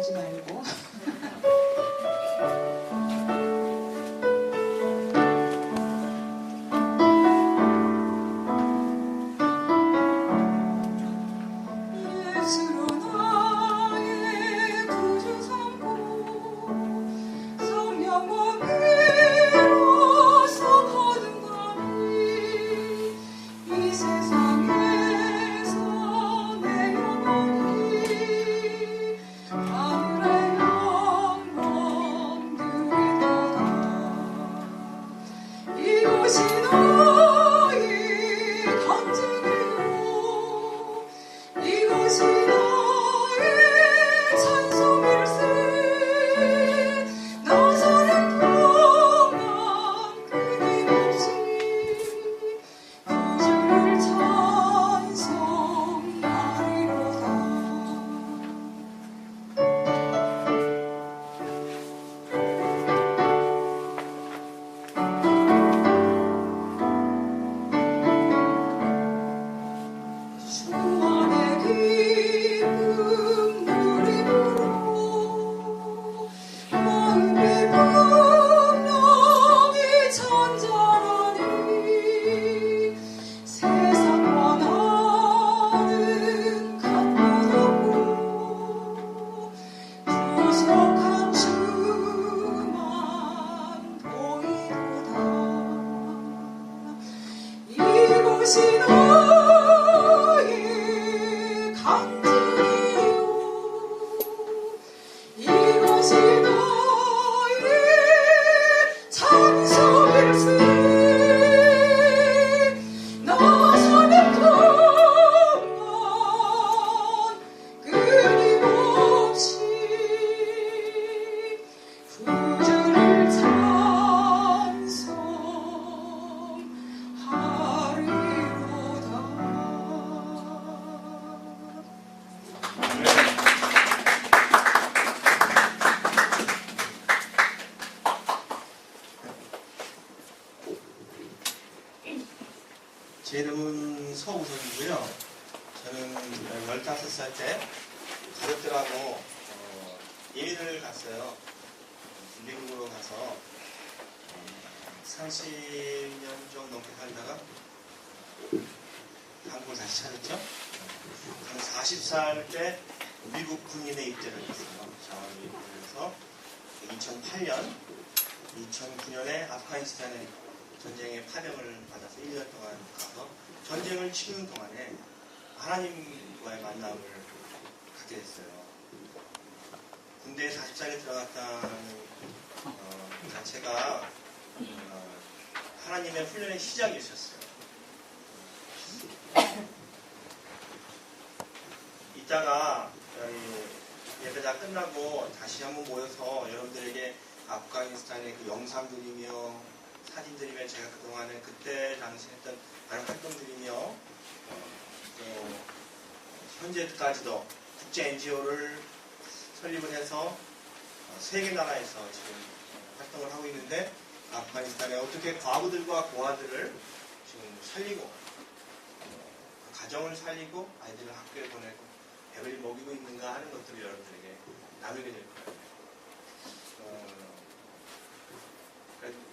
하지 말고. 제 이름은 서우석이고요. 저는 15살 때 가족들하고 이민을 갔어요. 미국으로 가서 30년 좀 넘게 살다가 한국을 다시 찾았죠. 저는 40살 때 미국 군인에 입대를 했어요. 그래서 2008년, 2009년에 아프가니스탄에 전쟁의 파병을 받아서 1년 동안 가서 전쟁을 치르는 동안에 하나님과의 만남을 갖게 됐어요. 군대에 40살에 들어갔다는 자체가 하나님의 훈련의 시작이셨어요. 이따가 예배 다 끝나고 다시 한번 모여서 여러분들에게 아프가니스탄의 그 영상들이며 사진들이며 제가 그동안에 그때 당시 했던 많은 활동들이며 또 현재까지도 국제 NGO를 설립을 해서 3개 나라에서 지금 활동을 하고 있는데 아프가니스탄에 어떻게 과부들과 고아들을 지금 살리고 가정을 살리고 아이들을 학교에 보내고 배를 먹이고 있는가 하는 것들을 여러분들에게 나누게 될 거예요.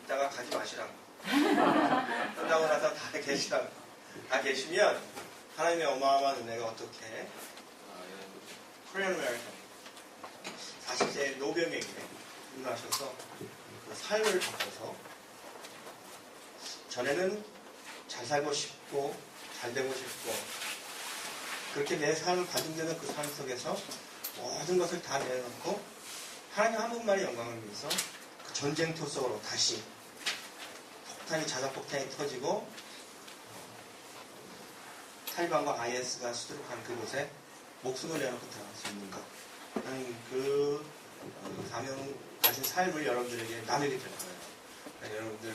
이따가 가지 마시라고. 끝나고 나서 다 계시라고. 다 계시면 하나님의 어마어마한 은혜가 어떻게 코리안 아메리칸 40세 노병에게 임하셔서 그 삶을 바꿔서 전에는 잘 살고 싶고 잘 되고 싶고 그렇게 내 삶을 반증되는 그 삶 속에서 모든 것을 다 내려놓고 하나님 한 분만의 영광을 위해서 그 전쟁터 속으로 다시 자작폭탄이 터지고 탈리반과 IS가 수두룩한 그곳에 목숨을 내놓고 들어갈 수 있는 것 하는 그 사명 가진 삶을 여러분들에게 나누게 될 거예요. 그러니까 여러분들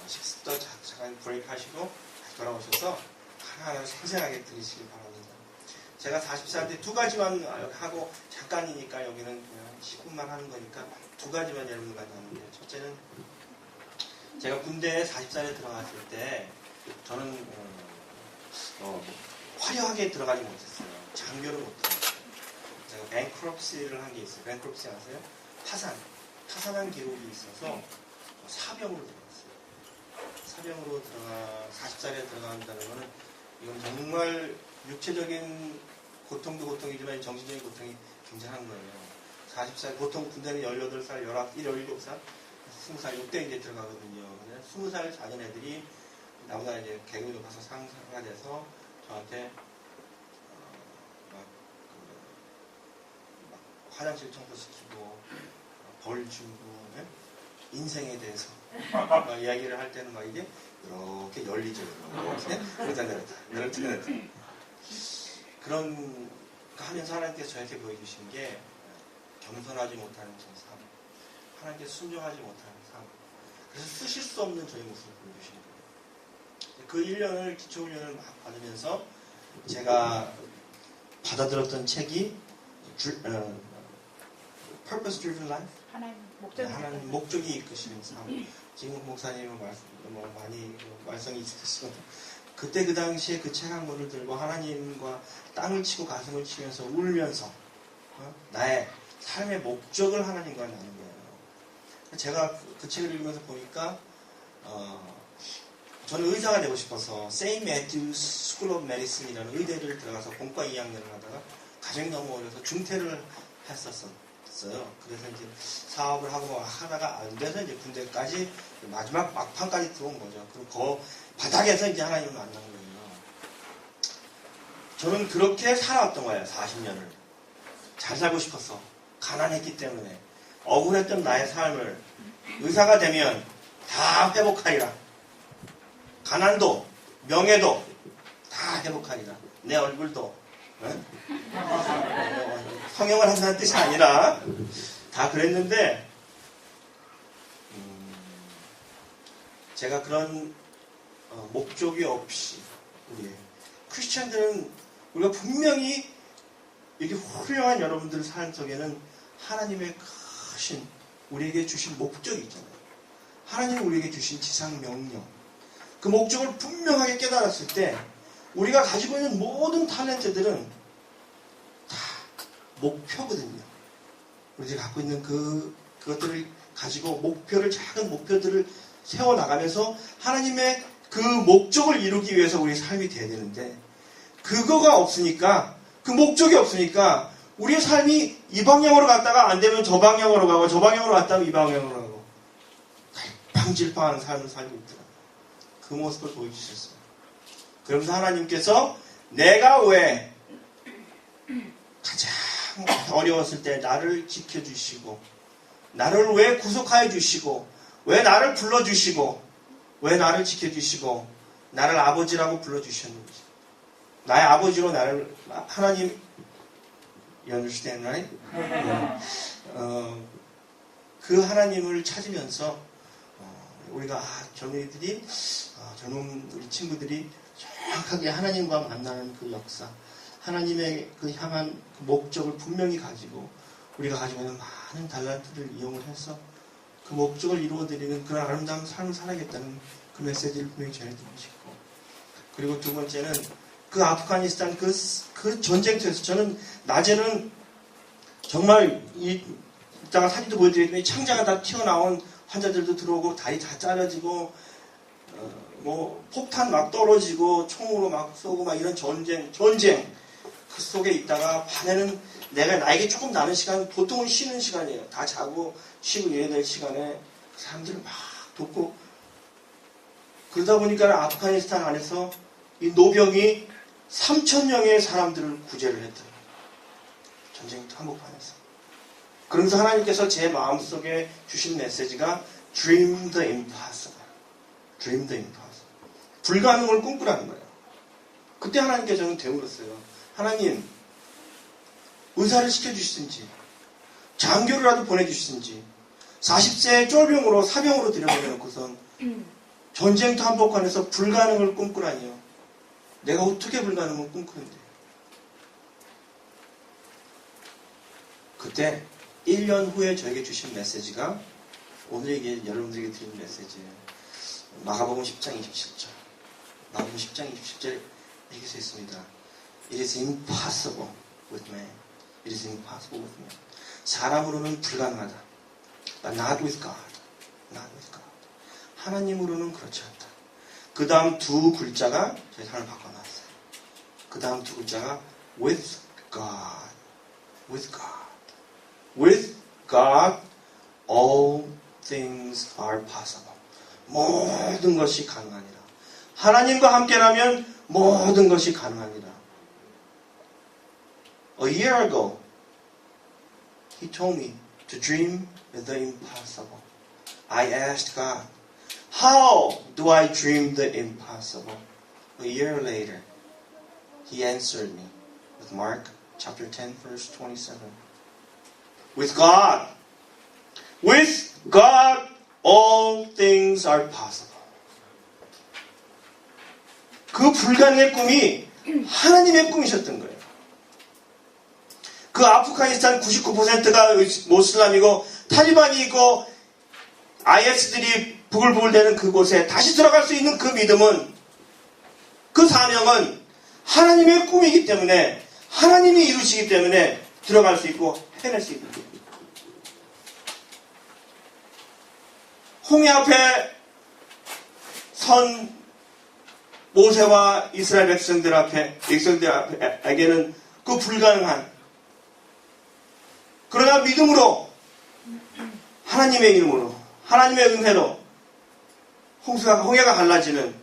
식습도 잠깐 브레이크 하시고 다시 돌아오셔서 하나하나 생생하게 들으시기 바랍니다. 제가 40살 때 2가지만 하고 잠깐이니까 여기는 그냥 10분만 하는 거니까 2가지만 여러분들과 나누는데요. 첫째는 제가 군대에 40살에 들어갔을 때 저는 화려하게 들어가지 못했어요. 장교를 못했어요. 제가 bankruptcy를 한 게 있어요. bankruptcy 아세요? 파산한 기록이 있어서 사병으로 들어갔어요. 사병으로 40살에 들어간다는 거는 이건 정말 육체적인 고통도 고통이지만 정신적인 고통이 굉장한 거예요. 40살, 보통 군대는 18살, 17살, 20살, 이때 이제 들어가거든요. 20살 자녀 애들이 나보다 이제 개그로 가서 상사가 돼서 저한테 막 화장실 청소시키고 벌 주고 인생에 대해서 이야기를 할 때는 막 이게 이렇게 열리죠. 이렇게 그런 하면서 하나님께서 저에게 보여주신 게 겸손하지 못하는 저 삶, 하나님께 순종하지 못하는 삶, 그래서 쓰실 수 없는 저의 모습을 보여주시는 거예요. 그 1년을 기초훈련을 막 받으면서 제가 받아들였던 책이 Purpose Driven Life, 하나님 목적이 이끄시는 삶. 지금 목사님은 많이 말썽이 있으시고 그때 그 당시에 그 책 한 권을 들고 하나님과 땅을 치고 가슴을 치면서 울면서 나의 삶의 목적을 하나님과 나눈 거예요. 제가 그 책을 읽으면서 보니까 저는 의사가 되고 싶어서 St. Matthew's School of Medicine이라는 의대를 들어가서 본과 2학년을 하다가 가정이 너무 어려서 중퇴를 했었어요. 그래서 이제 사업을 하고 하다가 안 돼서 이제 군대까지 마지막 막판까지 들어온 거죠. 그리고 그 바닥에서 이제 하나님을 만난 거예요. 저는 그렇게 살아왔던 거예요. 40년을. 잘 살고 싶었어. 가난했기 때문에. 억울했던 나의 삶을 의사가 되면 다 회복하리라. 가난도, 명예도 다 회복하리라. 내 얼굴도. 성형을 한다는 뜻이 아니라 다 그랬는데 제가 그런 목적이 없이 우리 크리스찬들은 우리가 분명히 이렇게 훌륭한 여러분들 삶 속에는 하나님의 크신 우리에게 주신 목적이 있잖아요. 하나님이 우리에게 주신 지상 명령 그 목적을 분명하게 깨달았을 때 우리가 가지고 있는 모든 탤런트들은 다 목표거든요. 우리가 갖고 있는 그것들을 가지고 작은 목표들을 세워나가면서 하나님의 그 목적을 이루기 위해서 우리의 삶이 돼야 되는데 그거가 없으니까 그 목적이 없으니까 우리의 삶이 이 방향으로 갔다가 안 되면 저 방향으로 가고 저 방향으로 갔다가 이 방향으로 가고 갈팡질팡한 삶을 살고 있더라고요. 그 모습을 보여주셨어요. 그러면서 하나님께서 내가 왜 가장 어려웠을 때 나를 지켜주시고 나를 왜 구속하여 주시고 왜 나를 불러주시고 왜 나를 지켜주시고 나를 아버지라고 불러주셨는지 나의 아버지로 나를 하나님 You understand, right? 그 하나님을 찾으면서 우리가 젊은이들이 젊은 우리 친구들이 정확하게 하나님과 만나는 그 역사 하나님의 그 향한 그 목적을 분명히 가지고 우리가 가지고 있는 많은 달란트를 이용을 해서 그 목적을 이루어드리는 그런 아름다운 삶을 살아야겠다는 그 메시지를 분명히 전해드리고 싶고 그리고 두 번째는 그 아프가니스탄 그 전쟁터에서 저는 낮에는 정말 이따가 사진도 보여드리겠지만 창자가 다 튀어나온 환자들도 들어오고 다리 다 잘라지고 뭐 폭탄 막 떨어지고 총으로 막 쏘고 막 이런 전쟁 그 속에 있다가 밤에는 나에게 조금 나는 시간 보통은 쉬는 시간이에요. 다 자고 쉬고 이래야 될 시간에 사람들을 막 돕고 그러다 보니까 아프가니스탄 안에서 이 노병이 3,000명의 사람들을 구제를 했더라고요. 전쟁터 한복판에서. 그러면서 하나님께서 제 마음속에 주신 메시지가 Dream the impossible. Dream the impossible. 불가능을 꿈꾸라는 거예요. 그때 하나님께서 저는 되물었어요. 하나님, 의사를 시켜주시든지 장교라도 보내주시든지 40세의 쫄병으로 사병으로 들여보내놓고선 전쟁터 한복판에서 불가능을 꿈꾸라니요. 내가 어떻게 불가능을 꿈꾸는데. 그때 1년 후에 저에게 주신 메시지가 오늘 여러분들에게 드린 메시지예요. 마가복음 10장 27절. 마가복음 10장 27절 이렇게 써 있습니다. It is impossible with man. It is impossible with man. 사람으로는 불가능하다. But not with God. Not with God. 하나님으로는 그렇지 않다. 그 다음 두 글자가 저희 삶을 바꿔놨어요. 그 다음 두 글자가 with God. With God. With God all things are possible. 모든 것이 가능하니라. 하나님과 함께라면 모든 것이 가능하니라. A year ago, he told me to dream the impossible. I asked God, how do I dream the impossible? A year later, he answered me with Mark chapter 10, verse 27. With God, all things are possible. 그 불가능의 꿈이 하나님의 꿈이셨던 거예요. 그 아프가니스탄 99%가 모슬람이고 탈리반이 있고 IS들이 부글부글대는 그곳에 다시 들어갈 수 있는 그 믿음은, 그 사명은 하나님의 꿈이기 때문에, 하나님이 이루시기 때문에 들어갈 수 있고 해낼 수 있는 거예요. 홍해 앞에 선 모세와 이스라엘 백성들에게는 그 불가능한, 그러나 믿음으로, 하나님의 이름으로, 하나님의 은혜로 홍해가 갈라지는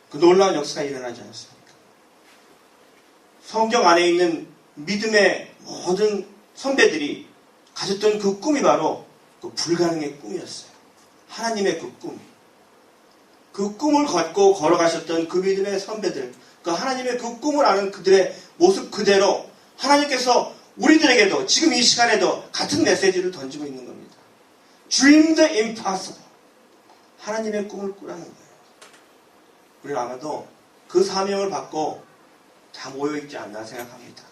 그 놀라운 역사가 일어나지 않았습니까? 성경 안에 있는 믿음의 모든 선배들이 가졌던 그 꿈이 바로 그 불가능의 꿈이었어요. 하나님의 그 꿈. 그 꿈을 갖고 걸어가셨던 그 믿음의 선배들, 그 하나님의 그 꿈을 아는 그들의 모습 그대로 하나님께서 우리들에게도 지금 이 시간에도 같은 메시지를 던지고 있는 겁니다. Dream the impossible. 하나님의 꿈을 꾸라는 거예요. 우리는 아마도 그 사명을 받고 다 모여있지 않나 생각합니다.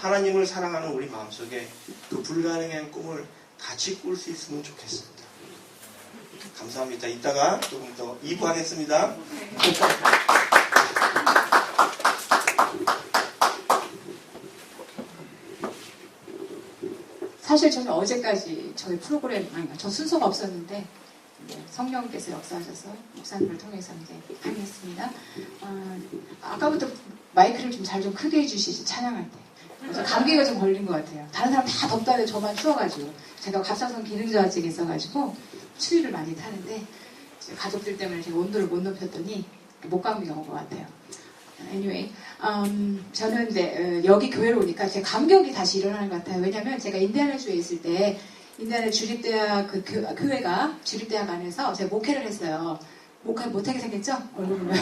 하나님을 사랑하는 우리 마음속에 그 불가능한 꿈을 같이 꿀 수 있으면 좋겠습니다. 감사합니다. 이따가 조금 더 2부 하겠습니다. 사실 저는 어제까지 저희 프로그램, 저 순서가 없었는데 성령께서 역사하셔서 목사님을 통해서 이제 하겠습니다. 아까부터 마이크를 좀 잘 좀 크게 해주시지, 찬양할 때. 저 감기가 좀 걸린 것 같아요. 다른 사람 다 덥다는데 저만 추워가지고. 제가 갑상선 기능저하증이 있어가지고 추위를 많이 타는데 가족들 때문에 제가 온도를 못 높였더니 목감기가 온 것 같아요. Anyway, 저는 이제 여기 교회로 오니까 제 감격이 다시 일어나는 것 같아요. 왜냐면 제가 인디아나주에 있을 때 인디아나 주립대학 그 교회가 주립대학 안에서 제가 목회를 했어요. 목회 못하게 생겼죠? 얼굴 보면.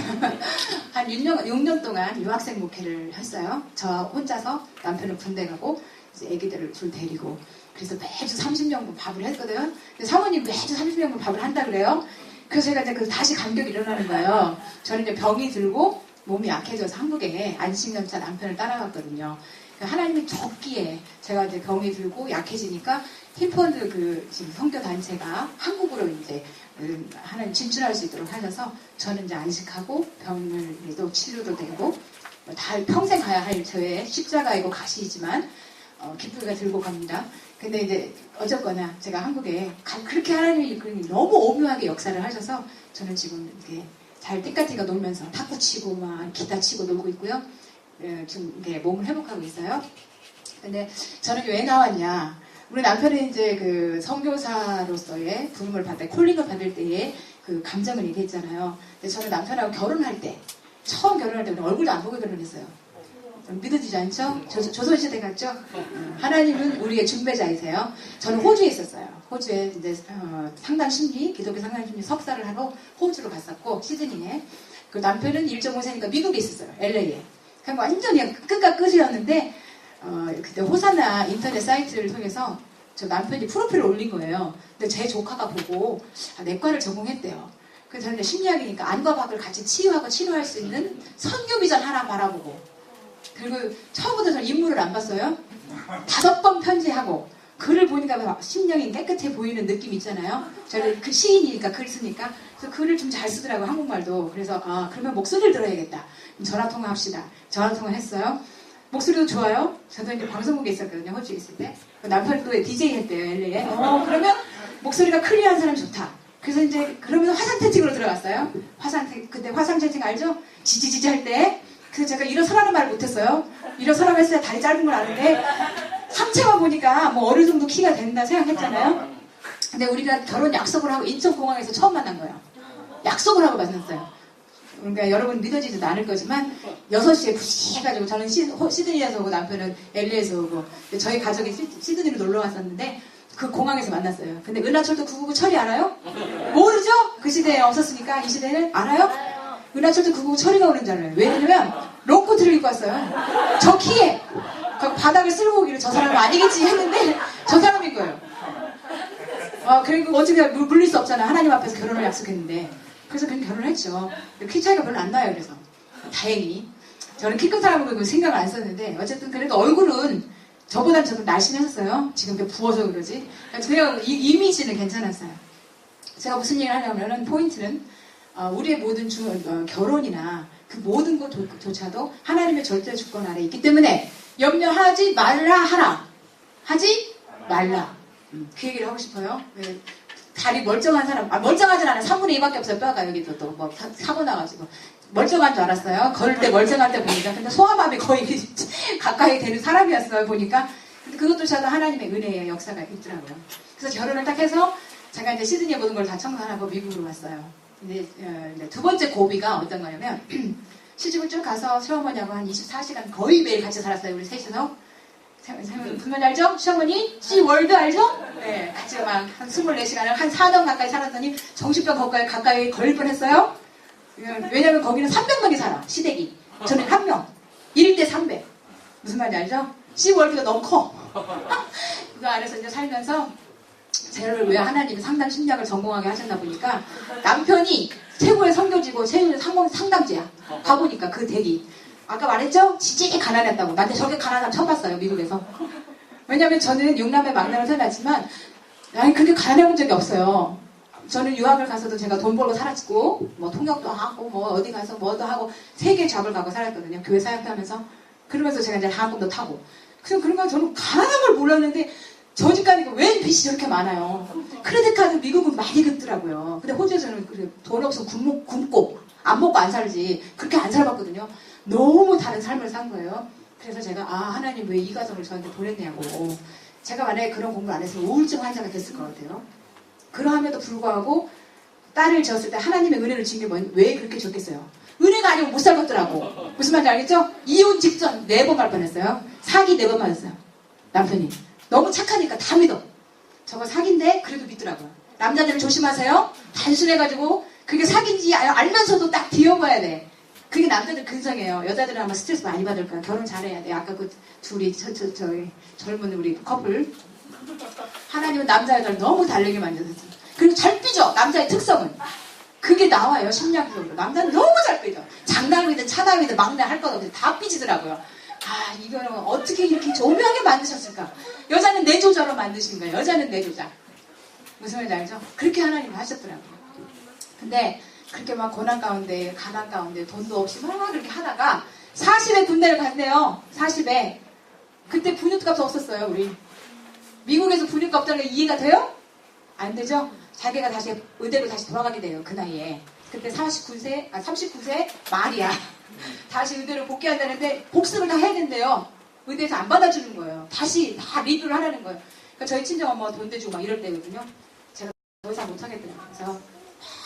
한 6년 동안 유학생 목회를 했어요. 저 혼자서 남편은 군대 가고 이제 애기들을 둘 데리고. 그래서 매주 30명분 밥을 했거든요. 사모님 매주 30명분 밥을 한다 그래요. 그래서 제가 이제 다시 감격이 일어나는 거예요. 저는 이제 병이 들고 몸이 약해져서 한국에 안식년차 남편을 따라갔거든요. 하나님이 줬기에 제가 이제 병이 들고 약해지니까 힐펀드 지금 선교 단체가 한국으로 이제 하나님 진출할 수 있도록 하셔서 저는 이제 안식하고 병을 치료도 되고 다 평생 가야 할 저의 십자가이고 가시이지만 기쁘게 들고 갑니다. 근데 이제 어쨌거나 제가 한국에 그렇게 하나님이 너무 오묘하게 역사를 하셔서 저는 지금 이렇게 잘 띠까띠가 놀면서 탁구 치고 막 기타 치고 놀고 있고요. 좀 이렇게 몸을 회복하고 있어요. 근데 저는 왜 나왔냐? 우리 남편이 이제 그 선교사로서의 부름을 받을 때, 콜링을 받을 때의 그 감정을 얘기했잖아요. 근데 저는 남편하고 결혼할 때, 처음 결혼할 때 얼굴도 안 보고 결혼했어요. 믿어지지 않죠? 조선시대 같죠? 하나님은 우리의 중배자이세요. 저는 호주에 있었어요. 호주에 이제 상담심리, 기독교 상담심리 석사를 하러 호주로 갔었고, 시드니에. 그 남편은 1.5세니까 미국에 있었어요. LA에. 그냥 완전 그냥 끝과 끝이었는데, 그때 호사나 인터넷 사이트를 통해서 저 남편이 프로필을 올린 거예요. 근데 제 조카가 보고 내과를 전공했대요. 그래서 저는 심리학이니까 안과 밖을 같이 치유하고 치료할 수 있는 선교비전 하나 바라보고, 그리고 처음부터 저는 인물을 안 봤어요. 5번 편지하고 글을 보니까 심령이 깨끗해 보이는 느낌 있잖아요. 저는 그 시인이니까 글 쓰니까 그래서 글을 좀 잘 쓰더라고요. 한국말도. 그래서 그러면 목소리를 들어야겠다. 전화통화 합시다. 전화통화 했어요. 목소리도 좋아요. 저도 이제 방송국에 있었거든요. 호주에 있을 때. 남편이 또 DJ 했대요, LA에. 그러면 목소리가 클리어한 사람 좋다. 그래서 이제 그러면서 화상 채팅으로 들어갔어요. 그때 화상 채팅 알죠? 지지지지 할 때. 그래서 제가 일어서라는 말을 못했어요. 일어서라고 했을 때 다리 짧은 걸 아는데 상체만 보니까 뭐 어느 정도 키가 된다 생각했잖아요. 근데 우리가 결혼 약속을 하고 인천공항에서 처음 만난 거예요. 약속을 하고 만났어요. 그러니까 여러분 믿어지지도 않을 거지만 6시에 부시 해가지고 저는 시드니에서 오고 남편은 LA에서 오고 저희 가족이 시드니로 놀러 왔었는데 그 공항에서 만났어요. 근데 은하철도 999 철이 알아요? 모르죠? 그 시대에 없었으니까 이 시대는 알아요? 은하철도 999 철이가 오는 줄 알아요. 왜냐면 롱코트를 입고 왔어요. 저 키에 바닥을 쓸고 오기를 저 사람은 아니겠지 했는데 저 사람인 거예요. 그리고 어떻게 물릴 수 없잖아. 하나님 앞에서 결혼을 약속했는데. 그래서 그냥 결혼을 했죠. 키 차이가 별로 안 나요. 그래서 다행히 저는 키 큰 사람은 생각을 안 썼는데 어쨌든 그래도 얼굴은 저보다는 조금 날씬했었어요. 지금 부어서 그러지. 그냥 이미지는 괜찮았어요. 제가 무슨 얘기를 하냐면은 포인트는 우리의 모든 결혼이나 그 모든 것조차도 하나님의 절대 주권 아래 있기 때문에 염려하지 말라 하라. 하지 말라. 그 얘기를 하고 싶어요. 다리 멀쩡한 사람, 멀쩡하진 않아요. 3분의 2밖에 없어요. 뼈가 여기도 또 뭐 사고 나가지고. 멀쩡한 줄 알았어요. 걸을 때 멀쩡할 때 보니까. 근데 소아마비 거의 가까이 되는 사람이었어요. 보니까. 근데 그것조차도 하나님의 은혜의 역사가 있더라고요. 그래서 결혼을 딱 해서 제가 이제 시드니에 모든 걸 다 청산하고 미국으로 왔어요. 근데 두 번째 고비가 어떤 거냐면 시집을 쭉 가서 시어머니하고 한 24시간 거의 매일 같이 살았어요. 우리 셋이서. 분명 알죠? 시어머니? 시월드 알죠? 네, 같이 막 한 24시간을 한 4년 가까이 살았더니 정신병 가까이 걸릴 뻔했어요. 왜냐면 거기는 300명이 살아. 시댁이. 저는 1명. 1대 300. 무슨 말인지 알죠? 시월드가 너무 커. 그 안에서 이제 살면서 저를 왜 하나님이 상담 심리학을 전공하게 하셨나 보니까 남편이 최고의 선교지고 최고의 상담지야. 가보니까 그 댁이. 아까 말했죠? 진짜 가난했다고. 나한테 저렇게 가난한 사람 처음 봤어요, 미국에서. 왜냐면 저는 6남매 막내로 태어났지만, 나는 그렇게 가난해본 적이 없어요. 저는 유학을 가서도 제가 돈 벌고 살았고, 뭐 통역도 하고, 뭐 어디 가서 뭐도 하고, 세계 잡을 가고 살았거든요. 교회 사역도 하면서. 그러면서 제가 이제 항공도 타고. 그래서 그런 건 저는 가난한 걸 몰랐는데, 저 집 가니까 왜 빚이 저렇게 많아요? 크레딧카드 미국은 많이 긋더라고요. 근데 호주에서는 돈 없으면 굶고, 안 먹고 안 살지. 그렇게 안 살았거든요. 너무 다른 삶을 산 거예요. 그래서 제가 하나님 왜 이 가정을 저한테 보냈냐고. 제가 만약에 그런 공부를 안 했으면 우울증 환자가 됐을 것 같아요. 그러함에도 불구하고 딸을 지었을 때 하나님의 은혜를 준 게 왜 그렇게 줬겠어요? 은혜가 아니면 못 살겠더라고. 무슨 말인지 알겠죠? 이혼 직전 4번 갈 뻔했어요. 사기 4번 맞았어요. 남편이. 너무 착하니까 다 믿어. 저거 사기인데 그래도 믿더라고요. 남자들은 조심하세요. 단순해가지고 그게 사기인지 알면서도 딱 뒤어봐야 돼. 그게 남자들 근성이에요. 여자들은 아마 스트레스 많이 받을 거야. 결혼 잘해야 돼. 아까 그 둘이 저희 젊은 우리 커플. 하나님은 남자 여자를 너무 다르게 만들었어요. 그리고 잘 삐져. 남자의 특성은. 그게 나와요. 심리학적으로. 남자는 너무 잘 삐져. 장남이든 차남이든 막내 할 것 없이 다 삐지더라고요. 이거는 어떻게 이렇게 조묘하게 만드셨을까? 여자는 내 조자로 만드신 거예요. 여자는 내 조자. 무슨 말인지 알죠? 그렇게 하나님은 하셨더라고요. 근데 그렇게 막 고난 가운데, 가난 가운데, 돈도 없이 막 그렇게 하다가 40에 군대를 간대요. 40에. 그때 분유값도 없었어요, 우리. 미국에서 분유값 없다는 게 이해가 돼요? 안 되죠? 자기가 다시 의대로 다시 돌아가게 돼요, 그 나이에. 그때 39세 말이야. 다시 의대로 복귀한다는데 복습을 다 해야 된대요. 의대에서 안 받아주는 거예요. 다시 다 리뷰를 하라는 거예요. 그러니까 저희 친정엄마가 돈 대주고 막 이럴 때거든요. 제가 더 이상 못하겠더라고요. 그래서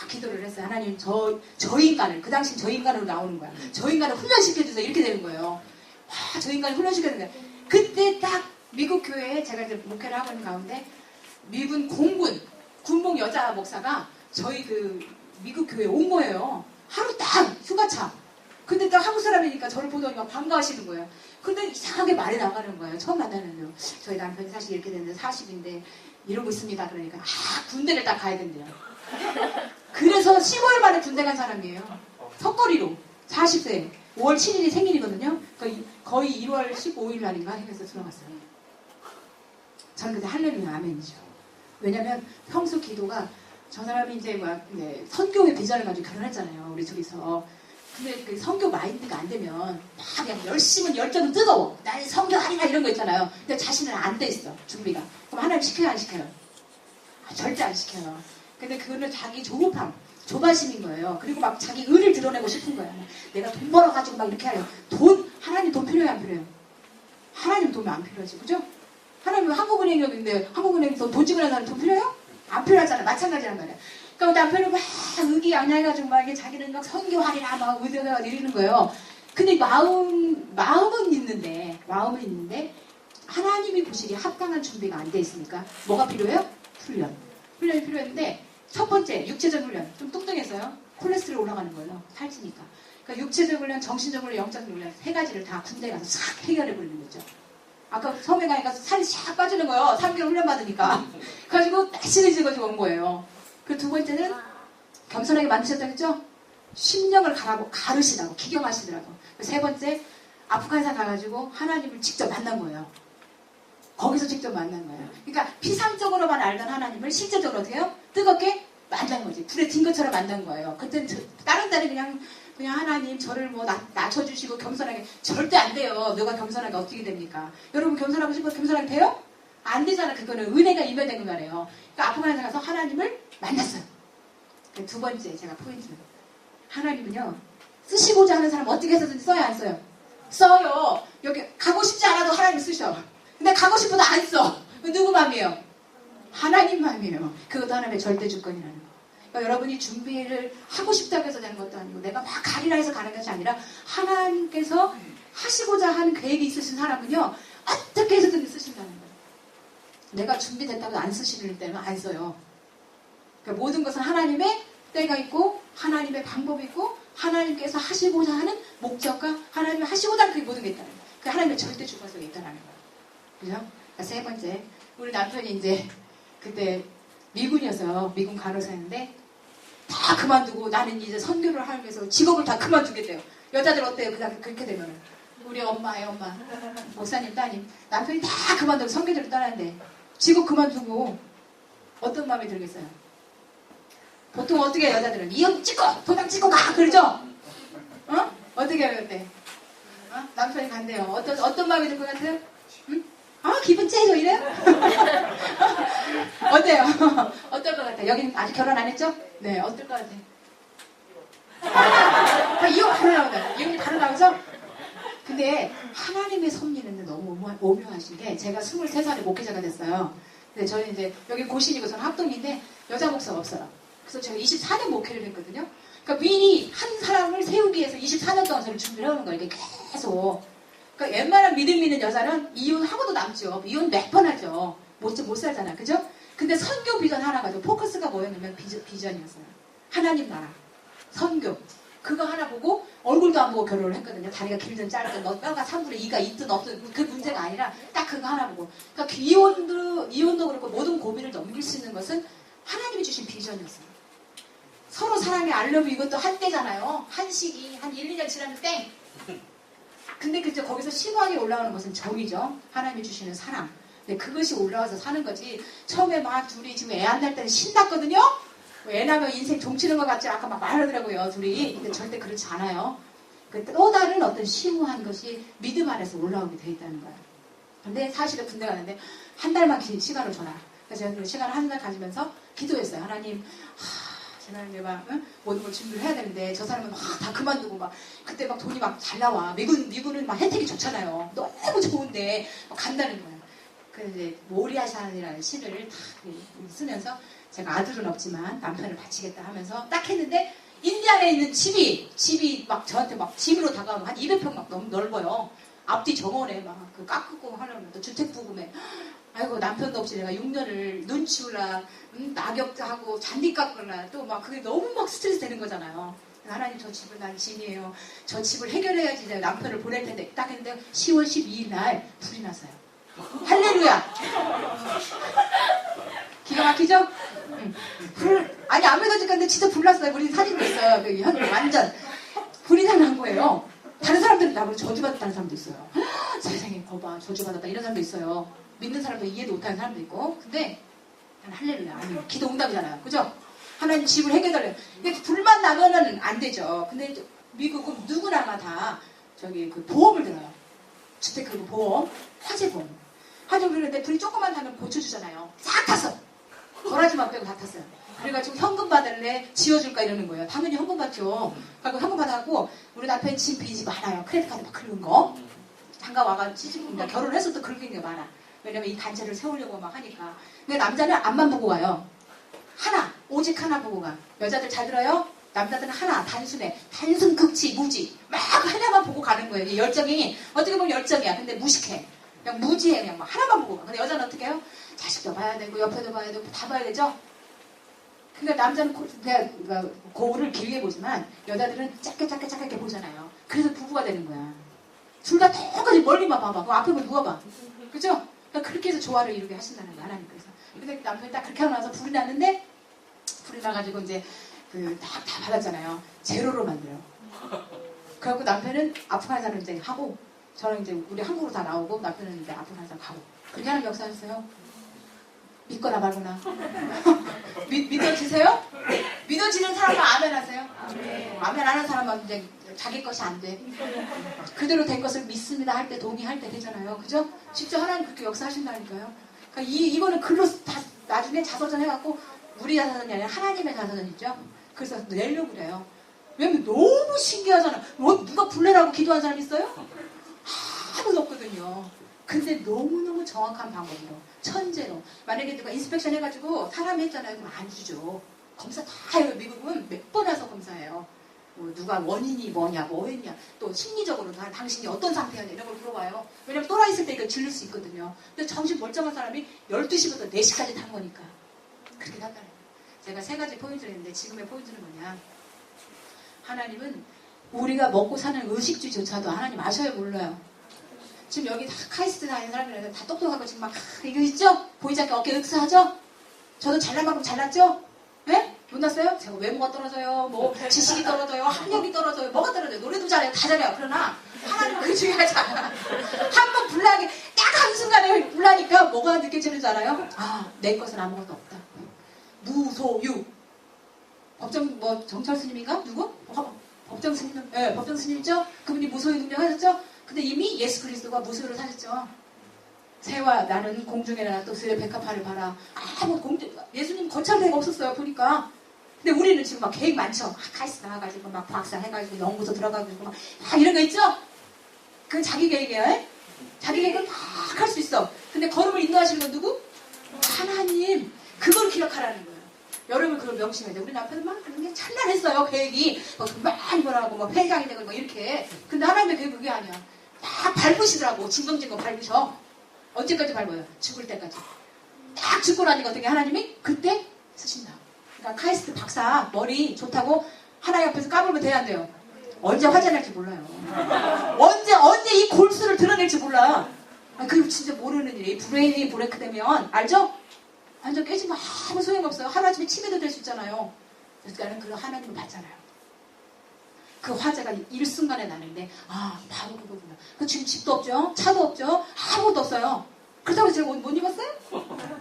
기도를 했어요. 하나님 저 인간을, 그 당시 저 인간으로 나오는 거야. 저 인간을 훈련시켜주세요. 이렇게 되는 거예요. 저 인간을 훈련시켜주는 거야. 그때 딱 미국 교회에 제가 이제 목회를 하고 있는 가운데 미군 군복 여자 목사가 저희 그 미국 교회에 온 거예요. 하루 딱 휴가차. 근데 딱 한국 사람이니까 저를 보더니 막 반가워하시는 거예요. 근데 이상하게 말이 나가는 거예요. 처음 만나는데요. 저희 남편이 사실 이렇게 됐는데 40인데 이러고 있습니다. 그러니까 군대를 딱 가야 된대요. 그래서 15일 만에 군대 간 사람이에요. 턱걸이로 40세 5월 7일이 생일이거든요. 거의 1월 15일 날인가 해서 들어갔어요. 저는 그때 할렐루야 아멘이죠. 왜냐면 평소 기도가 저 사람이 이제 막 선교의 비전을 가지고 결혼했잖아요. 우리 둘이서. 근데 그 성교 마인드가 안 되면 막 그냥 열심은 열정은 뜨거워. 나는 성교하리라 이런 거 있잖아요. 근데 자신은 안 돼 있어. 준비가. 그럼 하나님 시켜요 안 시켜요? 절대 안 시켜요. 근데 그거는 자기 조바심인 거예요. 그리고 막 자기 의를 드러내고 싶은 거예요. 내가 돈 벌어가지고 막 이렇게 하려. 하나님 돈 필요해요 안 필요해요? 하나님 돈 안 필요하지, 그죠? 하나님 한국은행인데 한국은행에서 돈 찍으려는 사람 돈 필요해요? 안 필요하잖아. 마찬가지란 말이야. 그러니까 남편은 막 의기양양해가지고 막 이게 자기는 막 선교하리라 막 의대가 이러는 거예요. 근데 마음은 있는데 하나님이 보시기에 합당한 준비가 안 돼 있으니까 뭐가 필요해요? 훈련이 필요했는데 첫 번째 육체적 훈련 좀 뚱뚱해서요. 콜레스테롤 올라가는 거예요. 살찌니까. 그러니까 육체적 훈련, 정신적 훈련, 영적 훈련 세 가지를 다 군대 가서 싹 해결해 버리는 거죠. 아까 섬에 가니까 살이 싹 빠지는 거예요. 3개월 훈련 받으니까. 그래가지고 날씬해지고 온 거예요. 그 두 번째는 겸손하게 만드셨다고 했죠? 심령을 가르시라고 기경하시더라고. 세 번째 아프간산 가가지고 하나님을 직접 만난 거예요. 거기서 직접 만난 거예요. 그러니까 피상적으로만 알던 하나님을 실제적으로 어떻게 해요? 뜨겁게 만난 거지. 불에 튄 것처럼 만난 거예요. 그때는 다른 딸이 그냥 하나님 저를 뭐 낮춰주시고 겸손하게 절대 안 돼요. 너가 겸손하게 어떻게 됩니까? 여러분 겸손하고 싶어서 겸손하게 돼요? 안 되잖아. 그거는 은혜가 임해된 거잖아요. 그러니까 아프간에 가서 하나님을 만났어요. 두 번째 제가 포인트는 하나님은요. 쓰시고자 하는 사람 어떻게 해서든지 써요 안 써요? 써요. 여기 가고 싶지 않아도 하나님 쓰셔. 근데 가고 싶어도 안 써. 누구 마음이에요? 하나님 마음이에요. 그것도 하나님의 절대 주권이라는 거. 그러니까 여러분이 준비를 하고 싶다고 해서 되는 것도 아니고 내가 막 가리라 해서 가는 것이 아니라 하나님께서 하시고자 하는 계획이 있으신 사람은요. 어떻게 해서든 쓰신다는 거예요. 내가 준비됐다고 안 쓰시는 때는 안 써요. 그러니까 모든 것은 하나님의 때가 있고 하나님의 방법이 있고 하나님께서 하시고자 하는 목적과 하나님이 하시고자 하는 그게 모든 게 있다는 거예요. 그 하나님의 절대 주권 속에 있다는 거예요. 그죠? 그러니까 세 번째 우리 남편이 이제 그때 미군이어서 미군 간호사였는데 다 그만두고 나는 이제 선교를 하면서 직업을 다 그만두겠대요. 여자들 어때요? 그렇게 되면은 우리 엄마 목사님 따님 남편이 다 그만두고 선교를 떠나는데 직업 그만두고 어떤 마음이 들겠어요? 보통 어떻게 해요, 여자들은? 이혼 찍고 도장 찍고 가 그러죠? 어? 어떻게 해요 그때? 어? 남편이 간대요. 어떤 마음이 들 것 같아요? 응? 기분 째죠 이래요? 어때요? 어떨 것 같아요? 여기는 아직 결혼 안 했죠? 네, 어떨 것 같아요? 이혼 바로 나오잖아요. 이혼이 바로 나오죠? 근데 하나님의 섭리는 너무 오묘하신 게 제가 23살에 목회자가 됐어요. 근데 저는 이제 여기 고신이고 저는 합동인데 여자 목사가 없어요. 그래서 제가 24년 목회를 했거든요. 그러니까 미리 한 사람을 세우기 위해서 24년 동안 저를 준비를 해오는 거예요. 이게 계속. 그러니까 웬만한 믿음 있는 여자는 이혼하고도 남죠. 이혼 몇 번 하죠. 못 살잖아. 그죠? 근데 선교 비전 하나 가지고 포커스가 뭐였냐면 비전이었어요. 하나님 나라. 선교. 그거 하나 보고 얼굴도 안 보고 결혼을 했거든요. 다리가 길든 짧든 뼈가 3분의 2가 있든 없든 그 문제가 아니라 딱 그거 하나 보고. 그러니까 이혼도 그렇고 모든 고민을 넘길 수 있는 것은 하나님이 주신 비전이었어요. 서로 사랑의 알러뷰 이것도 한때잖아요. 한식이 한 1, 2년 지나면 땡. 근데 거기서 심하게 올라오는 것은 정이죠. 하나님이 주시는 사랑. 근데 그것이 올라와서 사는 거지. 처음에 막 둘이 지금 애 안 날 때는 신났거든요. 애 낳으면 인생 종치는 것 같지 아까 막 말하더라고요 둘이. 근데 절대 그렇지 않아요. 또 다른 어떤 심오한 것이 믿음 안에서 올라오게 돼 있다는 거예요. 근데 사실은 군대 가는데 한 달만 시간을 줘라. 그래서 제가 그 시간을 한 달 가지면서 기도했어요. 하나님 제가 이제 막 모든 걸 준비를 해야 되는데 저 사람은 막 다 그만두고 막 그때 막 돈이 막 잘 나와. 미군은 막 혜택이 좋잖아요. 너무 좋은데 막 간다는 거예요. 그래서 이제 모리아샨이라는 시를 다 쓰면서 제가 아들은 없지만 남편을 바치겠다 하면서 딱 했는데 인디안에 있는 집이 막 저한테 막 집으로 다가오면 한 200평 막 너무 넓어요. 앞뒤 정원에 막 그 깎고 하려면 또 주택부금에 아이고 남편도 없이 내가 6년을 눈 치우라 낙엽하고 잔디 깎으라 또 막 그게 너무 막 스트레스 되는 거잖아요. 하나님 저 집은 난 진이에요. 저 집을 해결해야지 이제 남편을 보낼 텐데 딱 했는데 10월 12일 날 불이 났어요. 할렐루야. 기가 막히죠? 아니 안 믿어질건데 진짜 불 났어요. 우리 사진도 있어요. 그 현우 완전 불이 난 거예요. 다른 사람들은 나보고 저주받았다는 사람도 있어요. 세상에 거봐 저주받았다 이런 사람도 있어요. 믿는 사람도 이해도 못하는 사람도 있고. 근데 난 할렐루야. 아니 기도 응답이잖아요. 그죠? 하나님 집을 해결하려요. 근데 불만 나면은 안 되죠. 근데 미국은 누구나가 다 저기 그 보험을 들어요. 주택 그 보험, 화재 보험. 화재 그러는데 불이 조금만 타면 고쳐주잖아요. 싹 탔어. 거라지만 빼고 다 탔어요. 그래가지고 현금 받을래 지어줄까 이러는 거예요. 당연히 현금 받죠. 그리고 현금 받아갖고 우리 남편 집 빚이 많아요. 크레딧 카드 막 긁은 거. 잠깐 와가지고 시집입니다. 결혼해서 또 긁은 게 많아. 왜냐면 이 단체를 세우려고 막 하니까. 근데 남자는 앞만 보고 와요. 하나, 오직 하나 보고 가. 여자들 잘 들어요? 남자들은 하나, 단순해. 단순, 극치, 무지. 막 하나만 보고 가는 거예요. 이 열정이, 어떻게 보면 열정이야. 근데 무식해. 그냥 무지해. 그냥 막 하나만 보고 가. 근데 여자는 어떻게 해요? 자식도 봐야 되고, 옆에도 봐야 되고, 다 봐야 되죠? 그러니까 남자는 그러니까 거울을 길게 보지만, 여자들은 짧게 보잖아요. 그래서 부부가 되는 거야. 둘 다 똑같이 멀리만 봐봐. 그 앞에 보면 누가 봐. 그죠? 그러니까 그렇게 해서 조화를 이루게 하신다는 거야, 하나님께서. 근데 남편이 딱 그렇게 하고 나서 불이 났는데, 불이 나가지고 이제 다 받았잖아요. 제로로 만들어요. 그래갖고 남편은 아프가니스탄을 이제 하고, 저는 이제 우리 한국으로 다 나오고, 남편은 이제 아프가니스탄 가고. 그렇게 하는 역사였어요. 믿거나 말거나. 믿어지세요? 믿어지는 사람은 아멘 하세요? 아멘 안 하는 사람은 이제 자기 것이 안 돼. 그대로 된 것을 믿습니다 할 때, 동의할 때 되잖아요. 그죠? 직접 하나님 그렇게 역사하신다니까요. 그러니까 이거는 글로 다 나중에 자서전 해갖고, 우리 자서전이 아니라 하나님의 자서전 있죠? 그래서 내려고 그래요. 왜냐면 너무 신기하잖아. 누가 불내라고 기도한 사람 있어요? 아무도 없거든요. 근데 너무너무 정확한 방법으로, 천재로. 만약에 누가 인스펙션 해가지고 사람 했잖아요. 그럼 안 주죠. 검사 다 해요. 미국은 몇 번 해서 검사해요. 뭐 누가 원인이 뭐냐, 뭐 했냐, 또 심리적으로 당신이 어떤 상태였냐 이런 걸 물어봐요. 왜냐면 또라 있을 때 이거 질릴 수 있거든요. 근데 정신 멀쩡한 사람이 12시부터 4시까지 탄 거니까. 그렇게 한다는 거예요. 제가 3가지 포인트를 했는데 지금의 포인트는 뭐냐. 하나님은 우리가 먹고 사는 의식주조차도 하나님 아셔요, 몰라요? 지금 여기 다 카이스트 다니는 사람들은 다 똑똑하고 지금 막 이거 있죠? 보이지 않게 어깨 윽스하죠? 저도 잘난 만큼 잘났죠? 네? 못났어요? 제가 외모가 떨어져요, 뭐 지식이 떨어져요, 학력이 떨어져요, 뭐가 떨어져요? 노래도 잘해요, 다 잘해요. 그러나 하나님은 그게 중요하지 않아. 한번 불나게 딱 한순간에 불나니까 뭐가 느껴지는 줄 알아요? 아, 내 것은 아무것도 없다. 무소유. 정철 스님인가? 누구? 법정 스님, 네, 법정 스님이죠? 그분이 무소유 능력하셨죠? 근데 이미 예수 그리스도가 무소유를 사셨죠. 새와 나는 공중에 나또스의 백합화를 봐라. 예수님 거찰대가 없었어요, 보니까. 근데 우리는 지금 막 계획 많죠? 카이스트 나와가지고 막 박사 해가지고 연구소 들어가가지고 막 이런 거 있죠? 그건 자기 계획이에요. 에? 자기 계획은 막 할 수 있어. 근데 걸음을 인도하시는 건 누구? 하나님. 그걸 기억하라는 거예요. 여러분 그걸 명심해야 돼요. 우리 남편은 막 그런 게 찬란했어요. 계획이 막 많이 벌어가고 막 회장이 되고 막 이렇게. 근데 하나님의 계획은 그게 아니야. 막 밟으시더라고. 징검징검 밟으셔. 언제까지 밟아요? 죽을 때까지. 딱 죽고 나니까 어떻게 하나님이 그때 쓰신다. 그러니까 카이스트 박사 머리 좋다고 하나님 앞에서 까불면 돼야 안 돼요. 언제 화재 날지 몰라요. 언제 이 골수를 드러낼지 몰라. 그리고 진짜 모르는 일이 브레인이 브레이크 되면 알죠? 완전 깨지면 아무 소용없어요. 하루아침에 치매도 될 수 있잖아요. 그러니까 그 하나님을 봤잖아요. 그 화재가 일순간에 나는데 바로 그거구나. 그 지금 집도 없죠? 차도 없죠? 아무것도 없어요. 그렇다고 제가 옷 못 입었어요?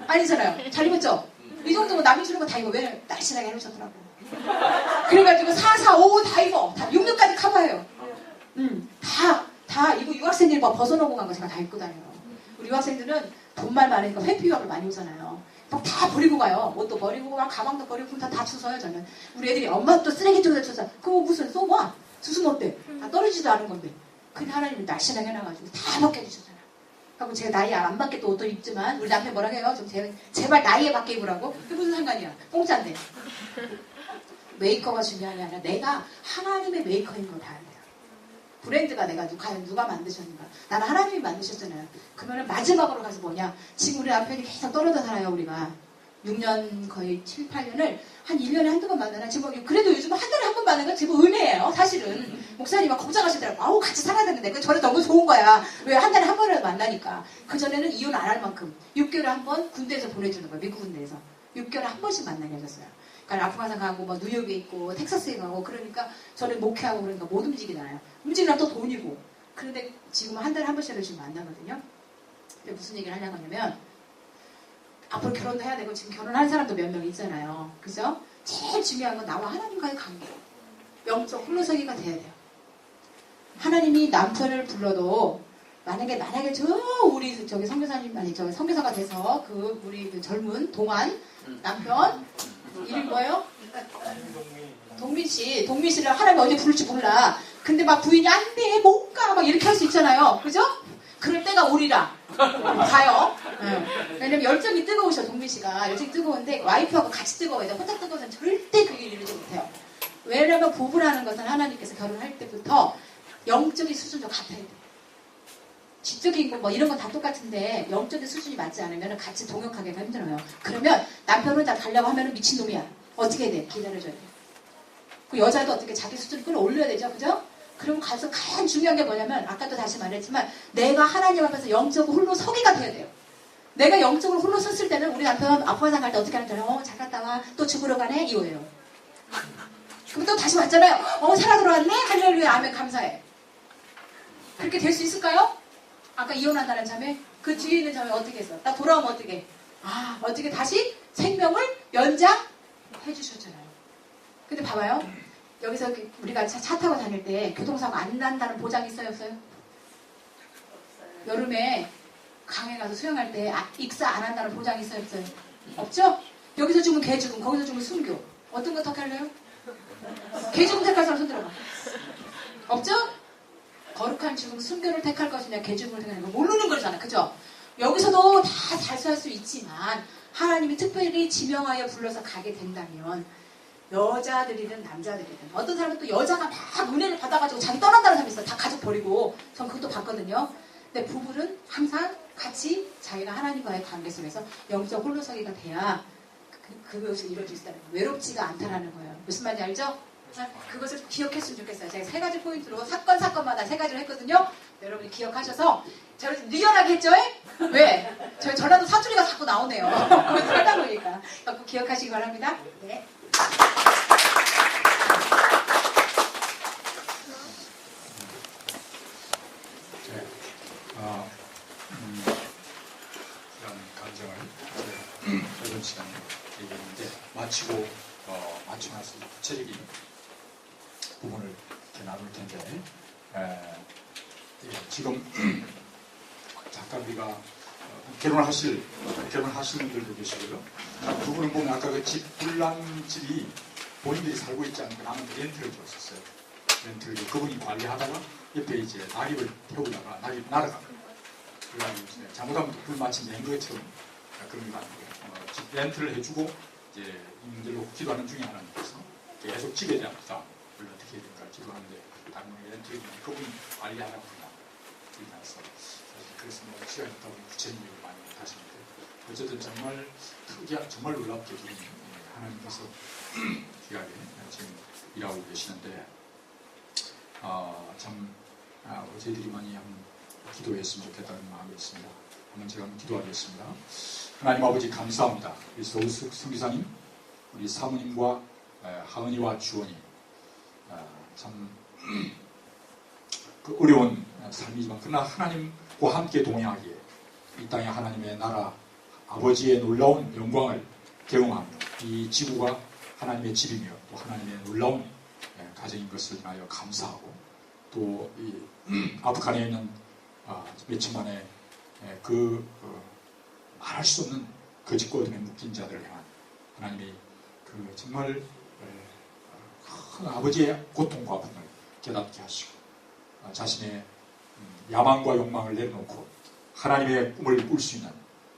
아니잖아요. 잘 입었죠? 이 정도면 남이 주는 거 다 입어. 왜? 날씬하게 해놓으셨더라고. 그래가지고 4, 4, 5 다 입어. 다 6년까지 커버해요. 다 이거 유학생들이 막 벗어놓고 간 거 제가 다 입고 다녀요. 우리 유학생들은 돈만 많으니까 회피 유학을 많이 오잖아요. 다 버리고 가요. 옷도 버리고 막 가방도 버리고 다 주워요. 저는 우리 애들이 엄마 또 쓰레기통에 줬어. 그거 무슨 쏘봐. 주스면 어때? 다 떨어지지도 않은 건데. 근데 하나님이 날씬하게 해놔가지고 다 벗겨주셨잖아. 그럼 제가 나이에 안 맞게 또 옷도 입지만 우리 남편 뭐라 해요? 좀 제발 나이에 맞게 입으라고? 그게 무슨 상관이야? 공짜인데. 메이커가 중요한 게 아니라 내가 하나님의 메이커인 걸 봐야 돼요. 브랜드가 내가 누가 만드셨는가? 나는 하나님이 만드셨잖아요. 그러면 마지막으로 가서 뭐냐? 지금 우리 남편이 계속 떨어져 살아요, 우리가. 6년 거의 7, 8년을 한 1년에 한두 번 만나나? 지금 그래도 요즘 한 달에 한 번 만나는 건 제법 은혜예요, 사실은. 목사님이 막 걱정하시더라고. 아우, 같이 살아야 되는데. 그 저는 너무 좋은 거야. 왜 한 달에 한 번이라도 만나니까. 그전에는 이혼 안 할 만큼 6개월에 한 번 군대에서 보내주는 거예요, 미국 군대에서. 6개월에 한 번씩 만나게 해줬어요. 그러니까 아프가니스탄 가고 뭐 뉴욕에 있고 텍사스에 가고 그러니까 저는 목회하고 그러니까 못 움직이잖아요. 움직이면 또 돈이고. 그런데 지금 한 달에 한 번씩을 지금 만나거든요. 근데 무슨 얘기를 하려고 하냐면 앞으로 결혼도 해야 되고 지금 결혼한 사람도 몇 명 있잖아요. 그죠? 제일 중요한 건 나와 하나님과의 관계. 영적 홀로서기가 돼야 돼요. 하나님이 남편을 불러도 만약에 저 우리 저기 선교사님 아니 저기 선교사가 돼서 그 우리 그 젊은 동안 남편 이름 뭐예요? 동민 씨를 하나님이 언제 부를지 몰라. 근데 막 부인이 안 돼, 못 가, 막 이렇게 할 수 있잖아요. 그죠? 그럴 때가 오리라. 가요. 네. 왜냐면 열정이 뜨거우셔, 동민 씨가. 열정이 뜨거운데 와이프하고 같이 뜨거워야 돼. 혼자 뜨거워서는 절대 그게 이루지 못해요. 왜냐면 부부라는 것은 하나님께서 결혼할 때부터 영적인 수준도 같아야 돼. 지적인 거 뭐 이런 건 다 똑같은데 영적인 수준이 맞지 않으면 같이 동역하기가 힘들어요. 그러면 남편 혼자 가려고 하면 미친놈이야. 어떻게 해야 돼? 기다려줘야 돼. 그 여자도 어떻게 자기 수준을 끌어올려야 되죠. 그죠? 그럼 가서 가장 중요한 게 뭐냐면 아까도 다시 말했지만 내가 하나님 앞에서 영적으로 홀로 서기가 돼야 돼요. 내가 영적으로 홀로 섰을 때는 우리 남편 아프가니스탄 갈 때 어떻게 하는 줄 알아요? 잘 갔다 와. 또 죽으러 가네? 이거예요. 그럼 또 다시 왔잖아요. 살아 들어왔네? 할렐루야. 아멘. 감사해. 그렇게 될 수 있을까요? 아까 이혼한다는 자매? 그 뒤에 있는 자매 어떻게 했어? 나 돌아오면 어떻게 해? 어떻게 다시 생명을 연장해 주셨잖아요. 근데 봐봐요. 여기서 우리가 차 타고 다닐 때 교통사고 안 난다는 보장이 있어요? 없어요? 여름에 강에 가서 수영할 때 익사 안 한다는 보장이 있어요? 없어요? 없죠? 여기서 죽으면 개 죽음, 거기서 죽으면 순교. 어떤 거 택할래요? 개 죽음 택할 사람 손 들어봐. 없죠? 거룩한 죽음, 순교를 택할 것이냐, 개 죽음을 택할 것이냐, 모르는 거잖아. 그죠? 여기서도 다 달수할 수 있지만 하나님이 특별히 지명하여 불러서 가게 된다면 여자들이든 남자들이든 어떤 사람은 또 여자가 막 은혜를 받아가지고 자기 떠난다는 사람이 있어요. 다 가족 버리고. 전 그것도 봤거든요. 근데 부부는 항상 같이 자기가 하나님과의 관계 속에서 영적 홀로서기가 돼야 그것을 이루어질 수 있다는 거예요. 외롭지가 않다라는 거예요. 무슨 말인지 알죠? 그것을 기억했으면 좋겠어요. 제가 3가지 포인트로 사건마다 3가지를 했거든요. 여러분이 기억하셔서 저를 리얼하게 했죠? 왜? 저희 전라도 사투리가 자꾸 나오네요. 살다 보니까. 꼭 기억하시기 바랍니다. 네. 이런 감정을 이런 시간에 얘기했는데 마치고 나서 구체적인 부분을 이렇게 나눌 텐데 지금 잠깐 우리가 결혼하실 분들도 계시고요. 두 분은 보면 아까 그 불난집이 본인들이 살고 있지 않고 남은 렌트를 줬었어요. 렌트를 그분이 관리하다가 옆에 이제 낙엽을 태우다가 낙엽이 날아갑니다. 그래가지고 잘못하면 불 마치 낸 것처럼 그런 거 아니고요. 집 렌트를 해주고 이제 이민들로 기도하는 중에 하나님께서 계속 집에 대한 부담을 어떻게 해야 될까 기도하는데 다른 분이 렌트를 해주면 그분이 관리하라고 그러나서 그래서 뭐 시간이 있다 보니 구체적으로 많이 하시는데 어쨌든 정말 특이한 정말 놀랍게 하나님께서 귀하게 지금 일하고 계시는데 저희들이 많이 한번 기도했으면 좋겠다는 마음이 있습니다. 한번 제가 한번 기도하겠습니다. 하나님 아버지 감사합니다. 우리 서우숙 선교사님, 우리 사모님과 하은이와 주원이 참 그 어려운 삶이지만 그러나 하나님과 함께 동행하기에 이 땅에 하나님의 나라 아버지의 놀라운 영광을 경험하며 이 지구가 하나님의 집이며 또 하나님의 놀라운 가정인 것을 인하여 감사하고 또 이 아프간에 있는 몇천만의 말할 수 없는 거짓과 어둠에 묶인 자들을 향한 하나님이 그 정말 큰 아버지의 고통과 아픔을 깨닫게 하시고 자신의 야망과 욕망을 내려놓고 하나님의 꿈을 꿀 수 있는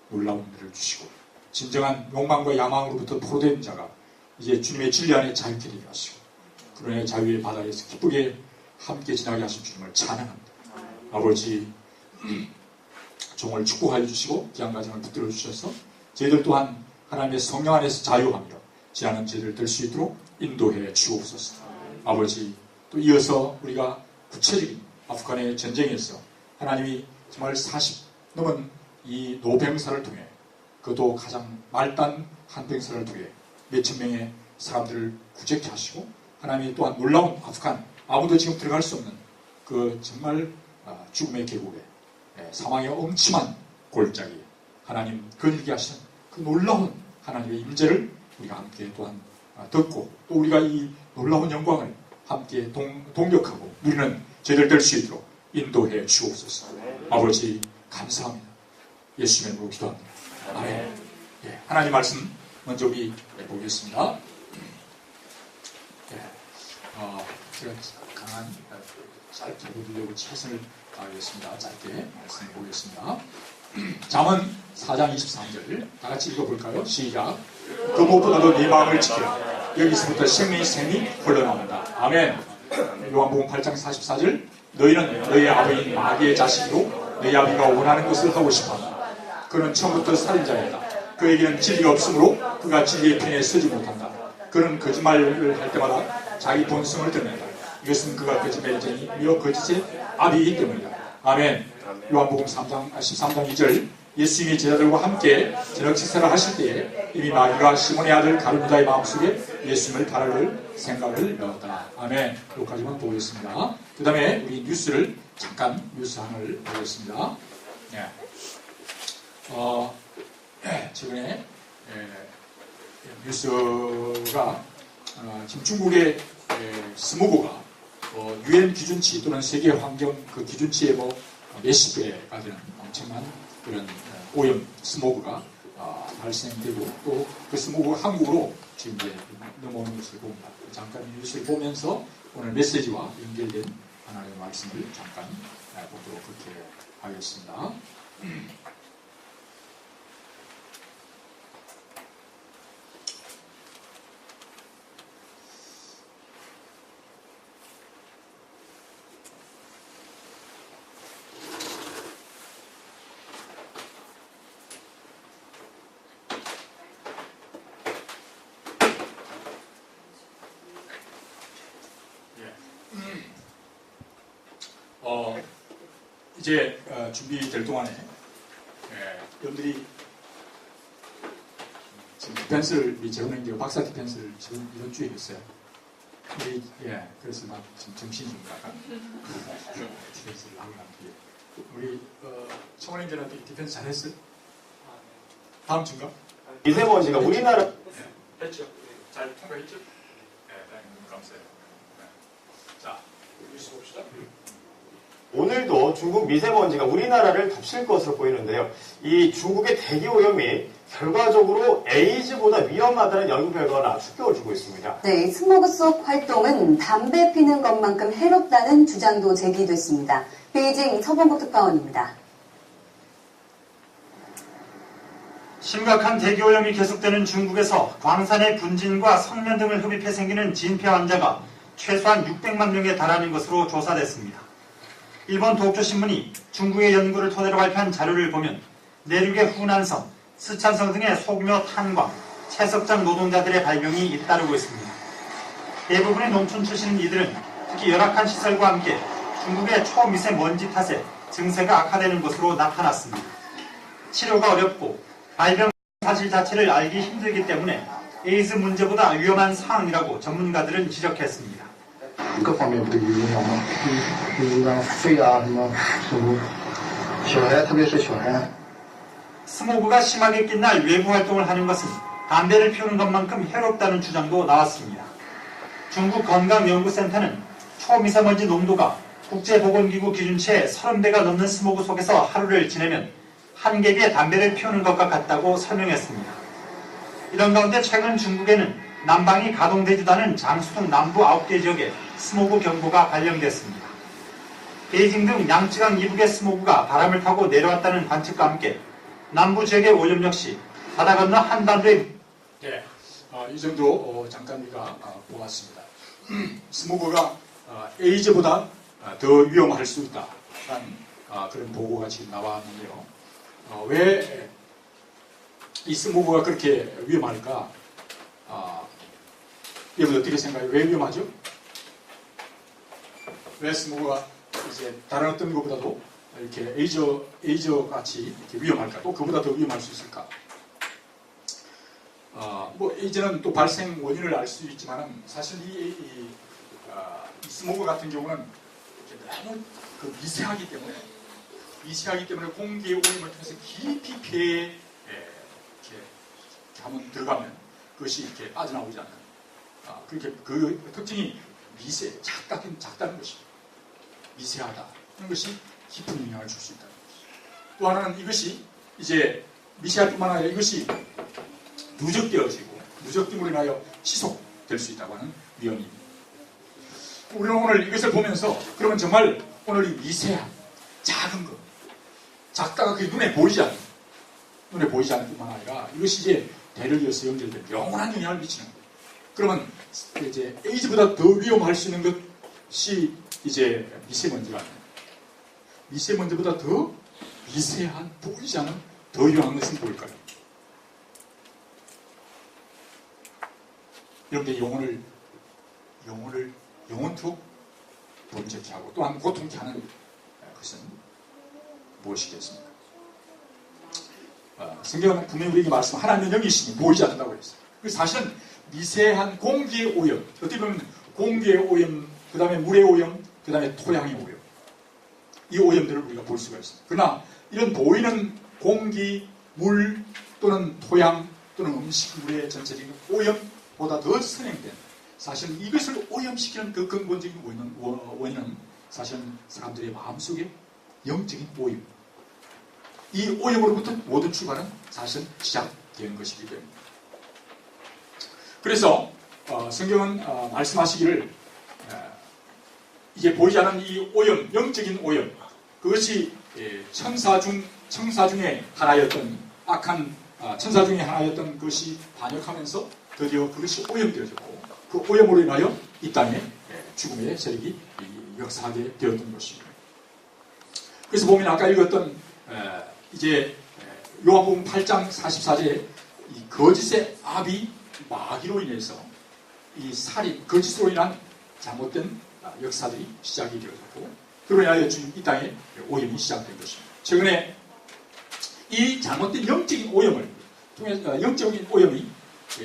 놀라운 일을 주시고 진정한 욕망과 야망으로부터 포로된 자가 이제 주님의 진리 안에 자유케 되게 하시고 그러나 자유의 바다에서 기쁘게 함께 지나게 하신 주님을 찬양합니다. 아버지 종을 축복하여 주시고 귀한 가정을 붙들어 주셔서 저희들 또한 하나님의 성령 안에서 자유하며 지하는 죄를 들 수 있도록 인도해 주옵소서. 아버지 또 이어서 우리가 구체적인 아프간의 전쟁에서 하나님이 정말 40 넘은 이 노병사를 통해 그것도 가장 말단 한병사를 통해 몇천 명의 사람들을 구제케 하시고 하나님이 또한 놀라운 아프간 아무도 지금 들어갈 수 없는 그 정말 죽음의 계곡에 사망의 엄침한 골짜기에 하나님 거닐게 하신 그 놀라운 하나님의 임재를 우리가 함께 또한 듣고 또 우리가 이 놀라운 영광을 함께 동력하고 누리는 저희들 될 수 있도록 인도해 주옵소서. 아버지 감사합니다. 예수님의 이름으로 기도합니다. 아멘. 예, 하나님 말씀 먼저 우리 보겠습니다. 예, 제가 강한 짧게 보려고 최선을 다하겠습니다. 짧게 말씀 보겠습니다. 잠언 4장 23절 다 같이 읽어볼까요? 시작. 그 무엇보다도 네 마음을 지키라. 여기서부터 생명이 흘러나온다. 아멘. 요한복음 8장 44절 너희는 너희 아버지인 마귀의 자식이로 너희 아비가 원하는 것을 하고 싶어한다. 그는 처음부터 살인자였다. 그에게는 진리가 없으므로 그가 진리의 편에 서지 못한다. 그는 거짓말을 할 때마다 자기 본성을 드러낸다. 이것은 그가 거짓말쟁이며 거짓의 아비이기 때문이다. 아멘. 요한복음 13장 2절 예수님이 제자들과 함께 저녁 식사를 하실 때에 이미 마귀가 시몬의 아들 가룟유다의 마음속에 예수님을 바라볼 생각을 넣었다. 아멘. 여기까지만 보겠습니다. 그 다음에 우리 뉴스를 잠깐 뉴스 하나를 보겠습니다. 네. 최근에 뉴스가 지금 중국의 스모그가 UN 기준치 또는 세계 환경 그 기준치의 몇십 배가 되는 엄청난 그런 오염 스모그가 발생되고 또 그 스모그가 한국으로 지금 이제 넘어오는 것을 봅니다. 잠깐 뉴스를 보면서 오늘 메시지와 연결된 하나님의 말씀을 잠깐 보도록 그렇게 하겠습니다. 이제 준비될 동안에 여러분들이 지금 디펜스를 재훈행제가 박사 디펜스를 지금 이번 주에 했어요. 그래서 막 지금 정신이 좀 나가. 디펜스를 하고 난 뒤에 우리 청원행제한테 디펜스 잘했어요? 다음 주인가? 미세먼지가 우리나라 했죠. 잘 통과했죠? 감사해요. 자, 뉴스 봅시다. 오늘도 중국 미세먼지가 우리나라를 덮칠 것으로 보이는데요. 이 중국의 대기 오염이 결과적으로 에이즈보다 위험하다는 연구 결과가 축격을 주고 있습니다. 네, 스모그 속 활동은 담배 피는 것만큼 해롭다는 주장도 제기됐습니다. 베이징 서범국 특파원입니다. 심각한 대기 오염이 계속되는 중국에서 광산의 분진과 성면 등을 흡입해 생기는 진폐 환자가 최소한 600만 명에 달하는 것으로 조사됐습니다. 일본 도쿄신문이 중국의 연구를 토대로 발표한 자료를 보면 내륙의 후난성, 스촨성 등의 소규모 탄광, 채석장 노동자들의 발병이 잇따르고 있습니다. 대부분의 농촌 출신인 이들은 특히 열악한 시설과 함께 중국의 초미세먼지 탓에 증세가 악화되는 것으로 나타났습니다. 치료가 어렵고 발병 사실 자체를 알기 힘들기 때문에 에이즈 문제보다 위험한 상황이라고 전문가들은 지적했습니다. 各方面不都有影响吗？像肺啊什么什么，小孩特别是小孩。 스모그가 심하게 낀 날 외부 활동을 하는 것은 담배를 피우는 것만큼 해롭다는 주장도 나왔습니다. 중국 건강연구센터는 초미세먼지 농도가 국제보건기구 기준치의 30배가 넘는 스모그 속에서 하루를 지내면 한 갭의 담배를 피우는 것과 같다고 설명했습니다. 이런 가운데 최근 중국에는 난방이 가동되지도 않은 장수 등 남부 9개 지역에 스모그 경보가 발령됐습니다. 베이징 등 양쯔강 이북의 스모그가 바람을 타고 내려왔다는 관측과 함께 남부 지역의 오염 역시 바다 건너 한반도의 이 정도 잠깐 우리가 보았습니다. 스모그가 에이즈보다 더 위험할 수 있다라는 그런 보고가 지금 나왔는데요. 왜 이 스모그가 그렇게 위험할까? 여러분 어떻게 생각해요? 왜 위험하죠? 왜 스모그가 이제 다른 어떤 것보다도 이렇게 에이저 같이 이렇게 위험할까? 또 그보다 더 위험할 수 있을까? 에이즈는 또 발생 원인을 알 수 있지만은 사실 이 스모그 같은 경우는 이렇게 너무 미세하기 때문에 공기의 오염을 통해서 깊이 폐에 이렇게 한번 들어가면 그것이 이렇게 빠져나오지 않는 그렇게 그 특징이 작다는 것입니다. 미세하다. 이런 것이 깊은 영향을 줄 수 있다. 또 하나는 이것이 이제 미세할 뿐만 아니라 이것이 누적되어지고 누적됨으로 인하여 지속될 수 있다고 하는 위험입니다. 우리는 오늘 이것을 보면서 그러면 정말 오늘 이 미세한 작은 것, 작다가 그게 눈에 보이지 않는 뿐만 아니라 이것이 이제 대를 이어서 연결된 영원한 영향을 미치는 거예요. 그러면 이제 에이즈보다 더 위험할 수 있는 것이 이제 미세먼지가 아니에요. 미세먼지보다 더 미세한, 보이지 않은 더 위험한 것은 뭘까요? 여러분들 영혼토록 번쩍케 하고 또한 고통케 하는 것은 무엇이겠습니까? 성경은 분명히 우리에게 말씀 하나님의 영이시니 보이지 않는다고 했어요. 그래서 사실은 미세한 공기의 오염, 어떻게 보면 공기의 오염, 그 다음에 물의 오염, 그 다음에 토양의 오염, 이 오염들을 우리가 볼 수가 있습니다. 그러나 이런 보이는 공기, 물 또는 토양 또는 음식물의 전체적인 오염보다 더 선행된, 사실은 이것을 오염시키는 그 근본적인 원인은 사실은 사람들의 마음속에 영적인 오염, 이 오염으로부터 모든 출발은 사실은 시작되는 것이기 때문입니다. 그래서 성경은 말씀하시기를 이게 보이지 않는 이 오염, 영적인 오염, 그것이 천사 중에 하나였던 악한 천사 중에 하나였던 것이 반역하면서 드디어 그것이 오염되어졌고 그 오염으로 인하여 이 땅에 죽음의 세력이 역사하게 되었던 것입니다. 그래서 보면 아까 읽었던 이제 요한복음 8장 44절에 이 거짓의 아비 마귀로 인해서 이 살인, 거짓으로 인한 잘못된 역사들이 시작이 되어졌고 그로 인하여 지금 이 땅에 오염이 시작된 것입니다. 최근에 이 잘못된 영적인 오염을 통해서 영적인 오염이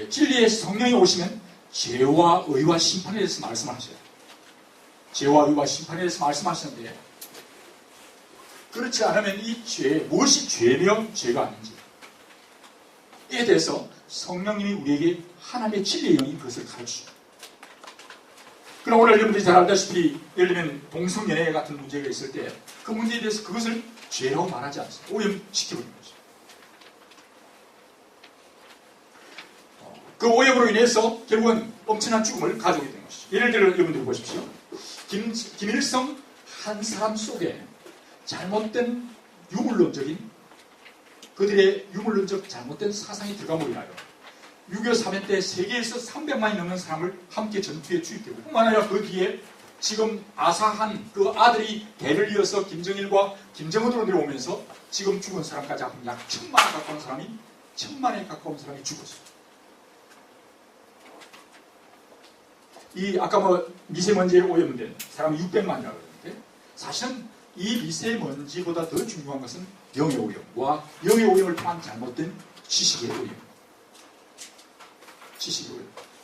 진리의 성령이 오시면 죄와 의와 심판에 대해서 말씀하셔요. 죄와 의와 심판에 대해서 말씀하시는데 그렇지 않으면 이 죄, 무엇이 죄며 죄가 아닌지에 대해서 성령님이 우리에게 하나님의 진리의 영이 그것을 가르치죠. 그럼 오늘 여러분들이 잘 알다시피 예를 들면 동성연애 같은 문제가 있을 때 그 문제에 대해서 그것을 죄라고 말하지 않습니다. 오염시켜버리는 거죠. 그 오염으로 인해서 결국은 엄청난 죽음을 가져오게 된 것이죠. 예를 들어 여러분들 보십시오. 김일성 한 사람 속에 잘못된 유물론적인 그들의 유물론적 잘못된 사상이 들어감으로 인하여 6.25 사변 때 세계에서 300만이 넘는 사람을 함께 전투에 투입되고 뿐만 아니라 그 뒤에 지금 아사한 그 아들이 대를 이어서 김정일과 김정은으로 내려오면서 지금 죽은 사람까지 하면 약 1,000만에 가까운 사람이 죽었어요. 이 아까 미세먼지에 오염된 사람이 600만이라고 그러는데 사실은 이 미세먼지보다 더 중요한 것은 영의 오염과 영의 오염을 통한 잘못된 지식의 오염,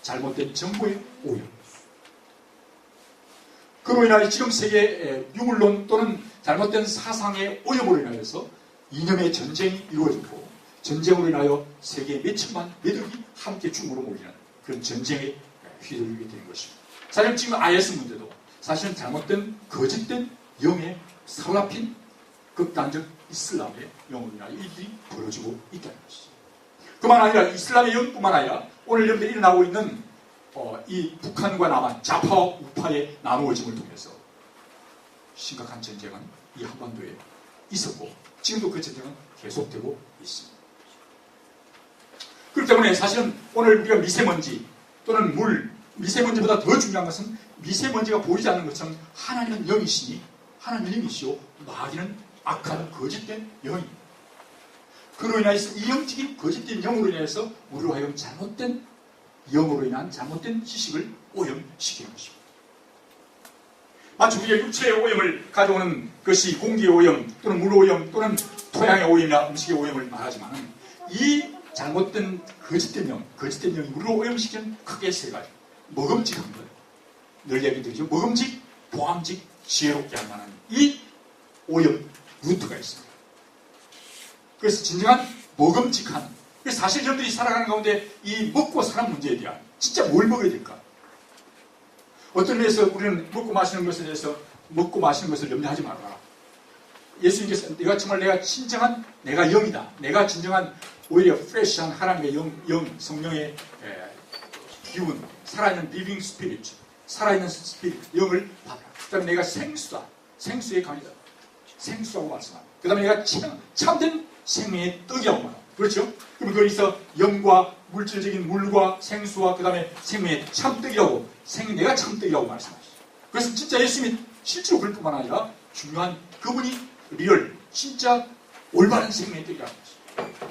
잘못된 정보의 오염. 그로 인하여 지금 세계 유물론 또는 잘못된 사상의 오염으로 인하여서 이념의 전쟁이 이루어졌고 전쟁으로 인하여 세계 몇천만 몇억이 함께 죽음으로 몰리는 그런 전쟁에 휘둘리게 되는 것입니다. 사실 지금 IS 문제도 사실은 잘못된 거짓된 영의 사로잡힌 극단적 이슬람의 영으로 인하여 일들이 벌어지고 있다는 것이죠. 그만 아니라 이슬람의 영뿐만 아니라 오늘 여러분들이 일어나고 있는 이 북한과 남한 좌파와 우파의 나누어짐을 통해서 심각한 전쟁은 이 한반도에 있었고 지금도 그 전쟁은 계속되고 있습니다. 그렇기 때문에 사실은 오늘 우리가 미세먼지 또는 물, 미세먼지보다 더 중요한 것은 미세먼지가 보이지 않는 것처럼 하나님은 영이시니 하나님은 영이시오 마귀는 악한 거짓된 영입니다. 그로 인해서 이 영적인 거짓된 영으로 인해서 우리로 하여금 잘못된 영으로 인한 잘못된 지식을 오염시키는 것입니다. 마치 우리의 육체의 오염을 가져오는 것이 공기의 오염 또는 물 오염 또는 토양의 오염이나 음식의 오염을 말하지만 이 잘못된 거짓된 영이 우리로 오염시키는 크게 세 가지. 먹음직한 것, 늘 얘기드리죠. 먹음직, 보암직, 지혜롭게 할 만한 이 오염 루트가 있습니다. 그래서 진정한 먹음직한, 사실 여러분들이 살아가는 가운데 이 먹고 사는 문제에 대한 진짜 뭘 먹어야 될까? 어떤 면에서 우리는 먹고 마시는 것에 대해서 먹고 마시는 것을 염려하지 말아라. 예수님께서 내가 진정한 내가 영이다. 내가 진정한 오히려 프레시한 하나님의 영 성령의 기운, 살아있는 리빙 스피릿, 살아있는 스피릿, 영을 받아라. 그 다음에 내가 생수다. 생수의 강이다. 생수라고 말씀합니다. 그 다음에 내가 참된 생명의 떡이라고 말합니다. 그렇죠? 그럼 거기서 영과 물질적인 물과 생수와 그 다음에 생명의 참떡이라고, 내가 참떡이라고 말씀하시죠. 그래서 진짜 예수님이 실제로 그럴 뿐만 아니라 중요한 그분이 리얼, 진짜 올바른 생명의 떡이라는 것이죠.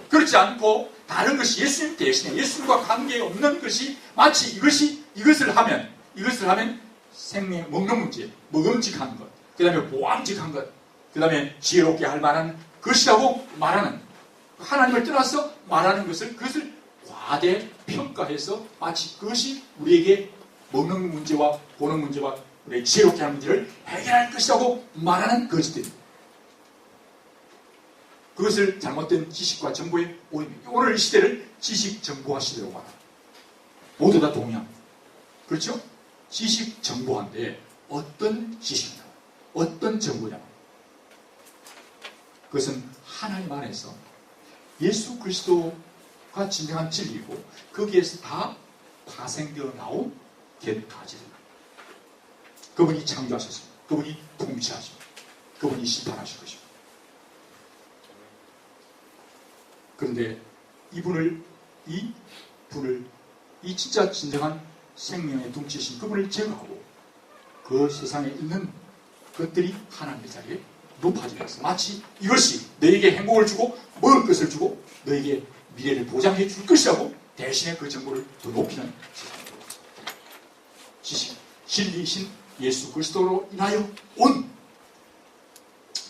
그렇지 않고 다른 것이 예수님 대신에 예수님과 관계없는 것이 마치 이것을 하면 생명 먹는 문제, 먹음직한 것, 그 다음에 보암직한 것, 그 다음에 지혜롭게 할 만한 것이라고 말하는, 하나님을 떠나서 말하는 그것을 과대 평가해서 마치 그것이 우리에게 먹는 문제와 보는 문제와 우리의 지혜롭게 하는 문제를 해결할 것이라고 말하는 거짓들입니다. 그것을 잘못된 지식과 정보의 오해입니다. 오늘 이 시대를 지식 정보화 시대라고 말합니다. 모두 다 동의합니다. 그렇죠? 지식 정보화인데 어떤 지식이냐, 어떤 정보냐. 그것은 하나님 안에서 예수 그리스도가 진정한 진리이고 거기에서 다 파생되어 나온 가지입니다. 그분이 창조하셨습니다. 그분이 통치하십니다. 그분이 심판하실 것입니다. 그런데 이 진짜 진정한 생명의 통치이신 그분을 제거하고 그 세상에 있는 것들이 하나님의 자리에 높아지면서 마치 이것이 너에게 행복을 주고 먹을 것을 주고 너에게 미래를 보장해 줄 것이라고 대신에 그 정보를 더 높이는 세상이 되고 있습니다. 지식, 진리이신 예수 그리스도로 인하여 온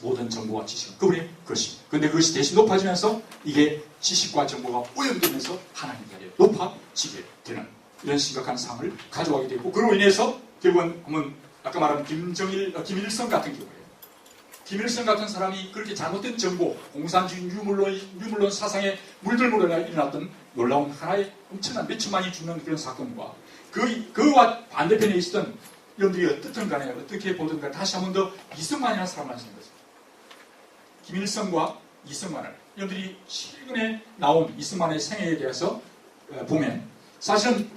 모든 정보와 지식은 그분의 것입니다. 그런데 그것이 대신 높아지면서 이게 지식과 정보가 오염되면서 하나님 자리에 높아지게 되는 이런 심각한 상황을 가져가게 되고, 그로 인해서 결국은 보면 아까 말한 김일성 같은 경우에 김일성 같은 사람이 그렇게 잘못된 정보, 공산주의 유물론 사상에 물들물어 일어났던 놀라운 하나의 엄청난 몇 천만이 죽는 그런 사건과 그와 반대편에 있었던 여러분들이 어떻든 간에 어떻게 보든 간에 다시 한 번 더 이승만이라는 사람을 하시는 거죠. 김일성과 이승만을 여러분들이 최근에 나온 이승만의 생애에 대해서 보면 사실은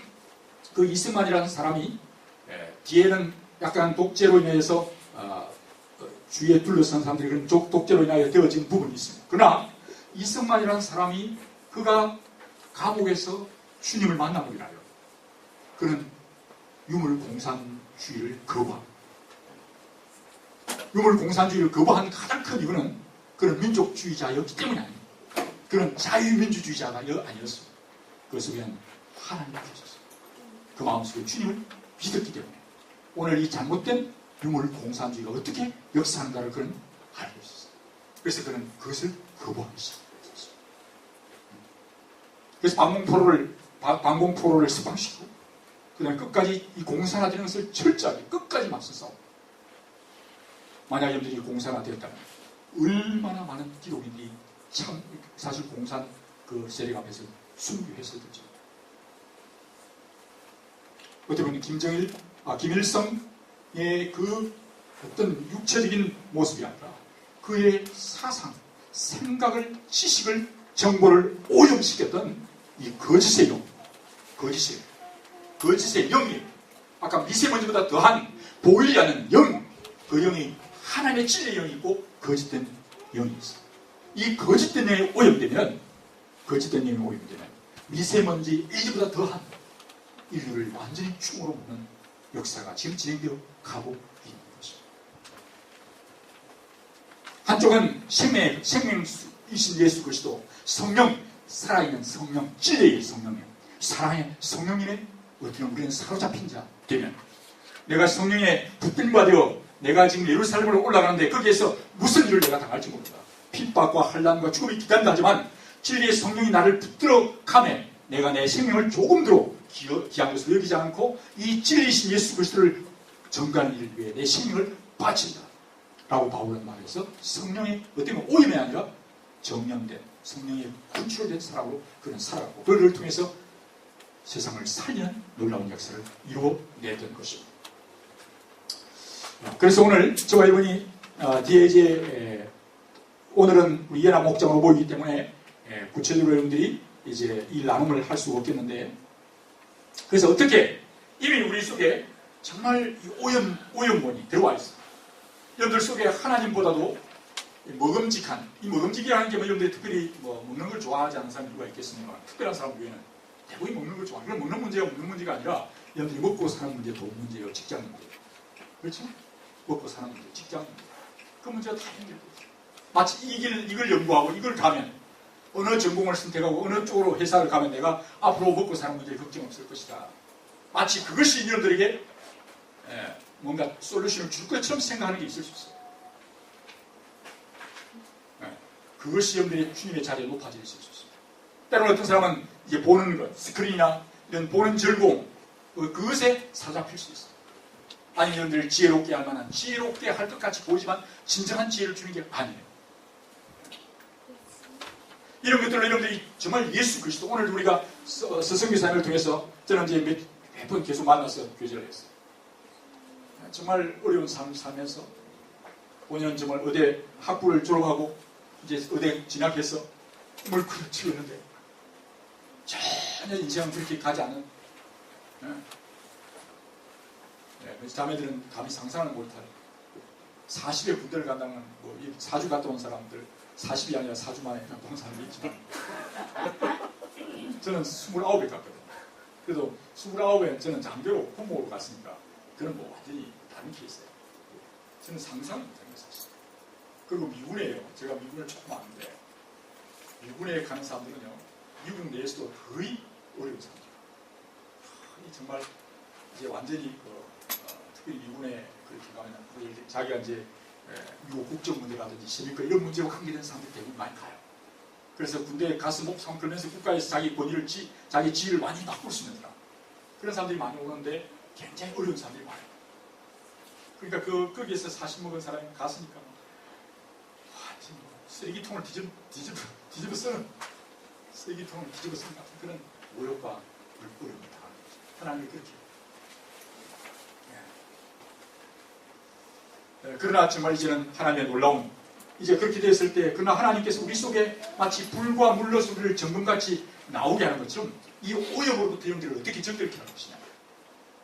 그 이승만이라는 사람이 뒤에는 약간 독재로 인해서 주위에 둘러싼 사람들이 그런 독재로 인하여 되어진 부분이 있습니다. 그러나 이승만이라는 사람이 그가 감옥에서 주님을 만나고 일하여 그는 유물공산주의를 거부합니다. 유물공산주의를 거부한 가장 큰 이유는 그는 민족주의자였기 때문이 아닙니다. 그는 자유민주주의자가 아니었습니다. 그것을 위한 하나님이 계셨습니다. 그 마음속에 주님을 믿었기 때문에 오늘 이 잘못된 유물공산주의가 어떻게 역사하는가를 그는 알고 있었어요. 그래서 그는 그것을 거부하기 시작했습니다. 그래서 방공포로를 석방시키고 그 다음에 끝까지 이 공산화되는 것을 철저하게 끝까지 맞서 싸웁니다. 만약 여러분들이 공산화되었다면 얼마나 많은 기독인들이 참 사실 공산 그 세력 앞에서 순교했을지. 어떻게 보면 김일성의 그 어떤 육체적인 모습이 아니라 그의 사상, 생각을, 지식을, 정보를 오염시켰던 이 거짓의 영, 거짓의 영이 아까 미세먼지보다 더한 보이지 않는 영, 그 영이 하나님의 진리의 영이 있고 거짓된 영이 있어요. 이 거짓된 영이 오염되면 미세먼지 일보다 더한 인류를 완전히 충으로 먹는 역사가 지금 진행되어 가고 있는 것입니다. 한쪽은 생명이신 예수 그리스도, 성령, 살아있는 성령, 진리의 성령이에요. 사랑의 성령이네. 어떻게 우리는 사로잡힌 자 되면 내가 성령에 붙들림과 되어 내가 지금 예루살렘으로 올라가는데 거기에서 무슨 일을 내가 당할지 모른다. 핍박과 환난과 죽음이 기다린다 하지만 진리의 성령이 나를 붙들어 가매 내가 내 생명을 조금도 귀한 것으로 여기지 않고 이 진리이신 예수 그리스도를 전가하는 일을 위해 내 생명을 바친다 라고 바울은 말해서 성령의 어떻게 보면 오염이 아니라 정령된 성령의 군주된 사람으로 그는 살아가고 그를 통해서 세상을 살리는 놀라운 역사를 이루어내던 것입니다. 그래서 오늘 저와 여러분이 뒤에 이제 오늘은 우리 연합 목장으로 모이기 때문에 구체적으로 여러분들이 이제 이 나눔을 할 수가 없겠는데, 그래서 어떻게 이미 우리 속에 정말 이 오염원이 들어와 있어. 여러분들 속에 하나님보다도 먹음직한, 이 먹음직이라는 게 뭐 여러분들이 특별히 뭐 먹는 걸 좋아하지 않는 사람이 누가 있겠습니까? 특별한 사람 외에는 대부분 먹는 걸 좋아해요. 그럼 먹는 문제가 아니라 여러분들이 먹고 사는 문제, 돈 문제요, 직장 문제. 그렇죠? 먹고 사는 문제, 직장 문제. 그 문제가 다 해결되죠. 마치 이걸 연구하고 이걸 가면 어느 전공을 선택하고 어느 쪽으로 회사를 가면 내가 앞으로 먹고 사는 문제에 걱정 없을 것이다. 마치 그것이 여러분들에게 뭔가 솔루션을 줄 것처럼 생각하는 게 있을 수 있어요. 그것이 여러분들의 주님의 자리에 높아질 수 있어요. 때로는 어떤 사람은 이제 보는 것, 스크린이나 이런 보는 즐거움, 그것에 사로잡힐 수 있어요. 아니 여러분들 지혜롭게 할 만한, 지혜롭게 할 것 같이 보이지만 진정한 지혜를 주는 게 아니에요. 이런 것들로 여러분들이 정말 예수 그리스도, 오늘 우리가 서성교사님을 통해서 저는 이제 몇 번 계속 만나서 교제를 했어요. 정말 어려운 삶을 살면서 5년 정말 의대 학부를 졸업하고 이제 의대 진학해서 꿈을 치우는데 전혀 인생은 그렇게 가지 않은, 자매들은 감히 상상을 못할 40에 군대를 간다면 뭐 4주 갔다 온 사람들, 40이 아니라 4주 만에 갔다 온 사람이 있지만 저는 29에 갔거든요. 그래도 29에 저는 장교로 군목으로 갔으니까 그건 뭐 완전히 다른 케이스예요. 저는 상상을 못하는 게 사실. 그리고 미군이에요. 제가 미군을 조금 아는데 미군에 가는 사람들은요, 미군 내에서도 거의 어려운 사람들. 정말 이제 완전히 특별히 미군에 그렇게 가면 자기가 이제 미국 국정 문제라든지 시민권 이런 문제와 관계된 사람들이 대부분 많이 가요. 그래서 군대에 가서 목숨 걸면서 국가에서 자기 권위를 자기 지위를 많이 바꿀 수 있는 사람, 그런 사람들이 많이 오는데 굉장히 어려운 사람들이 많아요. 그러니까 거기에서 40 먹은 사람이 갔으니까 완전 쓰레기통을 뒤집어 쓰는, 쓰레기통을 뒤집어 쓰는 같은 그런 모욕과 어려움을 당하는 거죠. 하나님이 그렇게. 그러나 정말 이제는 하나님의 놀라운, 이제 그렇게 됐을 때, 그러나 하나님께서 우리 속에 마치 불과 물로서 우리를 정금같이 나오게 하는 것처럼 이 오염으로부터 여러분들을 어떻게 정결케 하는 것이냐.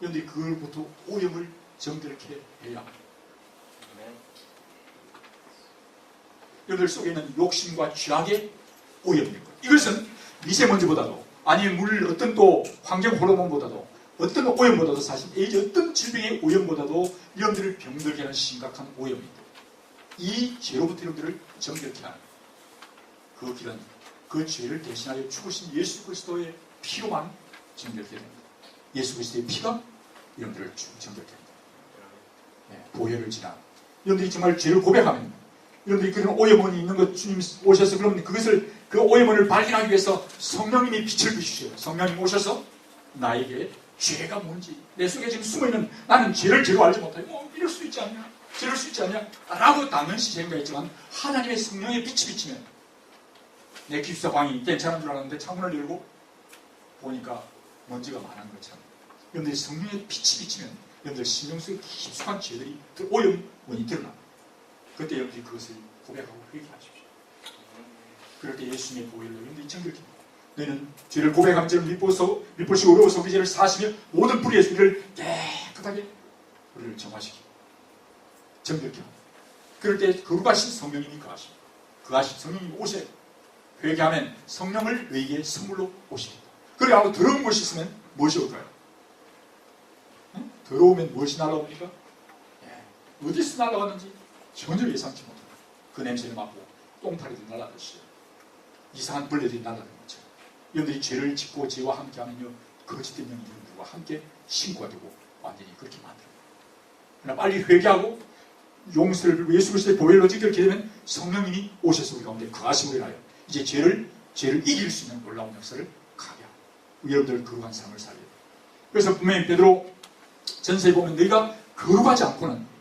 여러분들이 그걸부터 오염을 정결케 해야 합니다. 여러분들 속에 있는 욕심과 죄악의 오염인 것. 이것은 미세먼지보다도, 아니면 물 어떤 또 환경 호르몬보다도, 어떤 오염보다도, 사실 어떤 질병의 오염보다도 여러분들을 병들게 하는 심각한 오염입니다. 이 죄로부터 여러분들을 정결케 하는 그 길은 그 죄를 대신하여 죽으신 예수 그리스도의 피로만 정결케 됩니다. 예수 그리스도의 피가 여러분들을 정결케 합니다. 보혈을 지나 여러분들이 정말 죄를 고백하면, 여러분들이 그런 오염원이 있는 것, 주님 오셔서 그러면 그 오염원을 발견하기 위해서 성령님이 빛을 비추셔요. 성령님 오셔서 나에게 죄가 뭔지, 내 속에 지금 숨어있는, 나는 죄를 제대로 알지 못하고 이럴 수 있지 않냐, 저럴 수 있지 않냐 라고 당연시 생각했지만, 하나님의 성령의 빛이 비치면 내 기숙사 방이 괜찮은 줄 알았는데 창문을 열고 보니까 먼지가 많은 것처럼, 여러분들이 성령의 빛이 비치면 여러분들 신경 속에 깊숙한 죄들이, 오염원이 드러납니다. 그때 여러분들이 그것을 고백하고 회개하십시오. 그럴 때 예수님의 보혈로 여러분들이 정결케 합니다. 너희는 죄를 고백하면 저는 밀보시 어려워서 그 죄를 사시며 모든 불의의 우리를 깨끗하게 우리를 정화시키고 정결케 합니다. 그럴 때 거룩하신 성령님이 거하십니다. 거하신 성령님이 오셔야 회개하면 성령을 너희에게 선물로 오십니다. 그리고 아무 더러운 것이 있으면 무엇이 올까요? 더러우면 무엇이 날아옵니까? 어디서 날아왔는지 전혀 예상치 못합니다. 그 냄새를 맡고 똥파리들이 날아가시죠. 이상한 벌레들이 날아가는 것처럼 여러분들이 죄를 짓고 죄와 함께하면요, 거짓된 영이 여러분들과 함께 신고가 되고 완전히 그렇게 만듭니다. 그러나 빨리 회개하고 용서를 예수 그리스도의 보혈로 정결케 되면 성령님이 오셔서 우리 가운데 거하심을 하여 이제 죄를 이길 수 있는 놀라운 역사를 가게 하고 여러분들 거룩한 삶을 살게 됩니다. 그래서 분명히 베드로 전서에 보면 너희가 거룩하지 않고는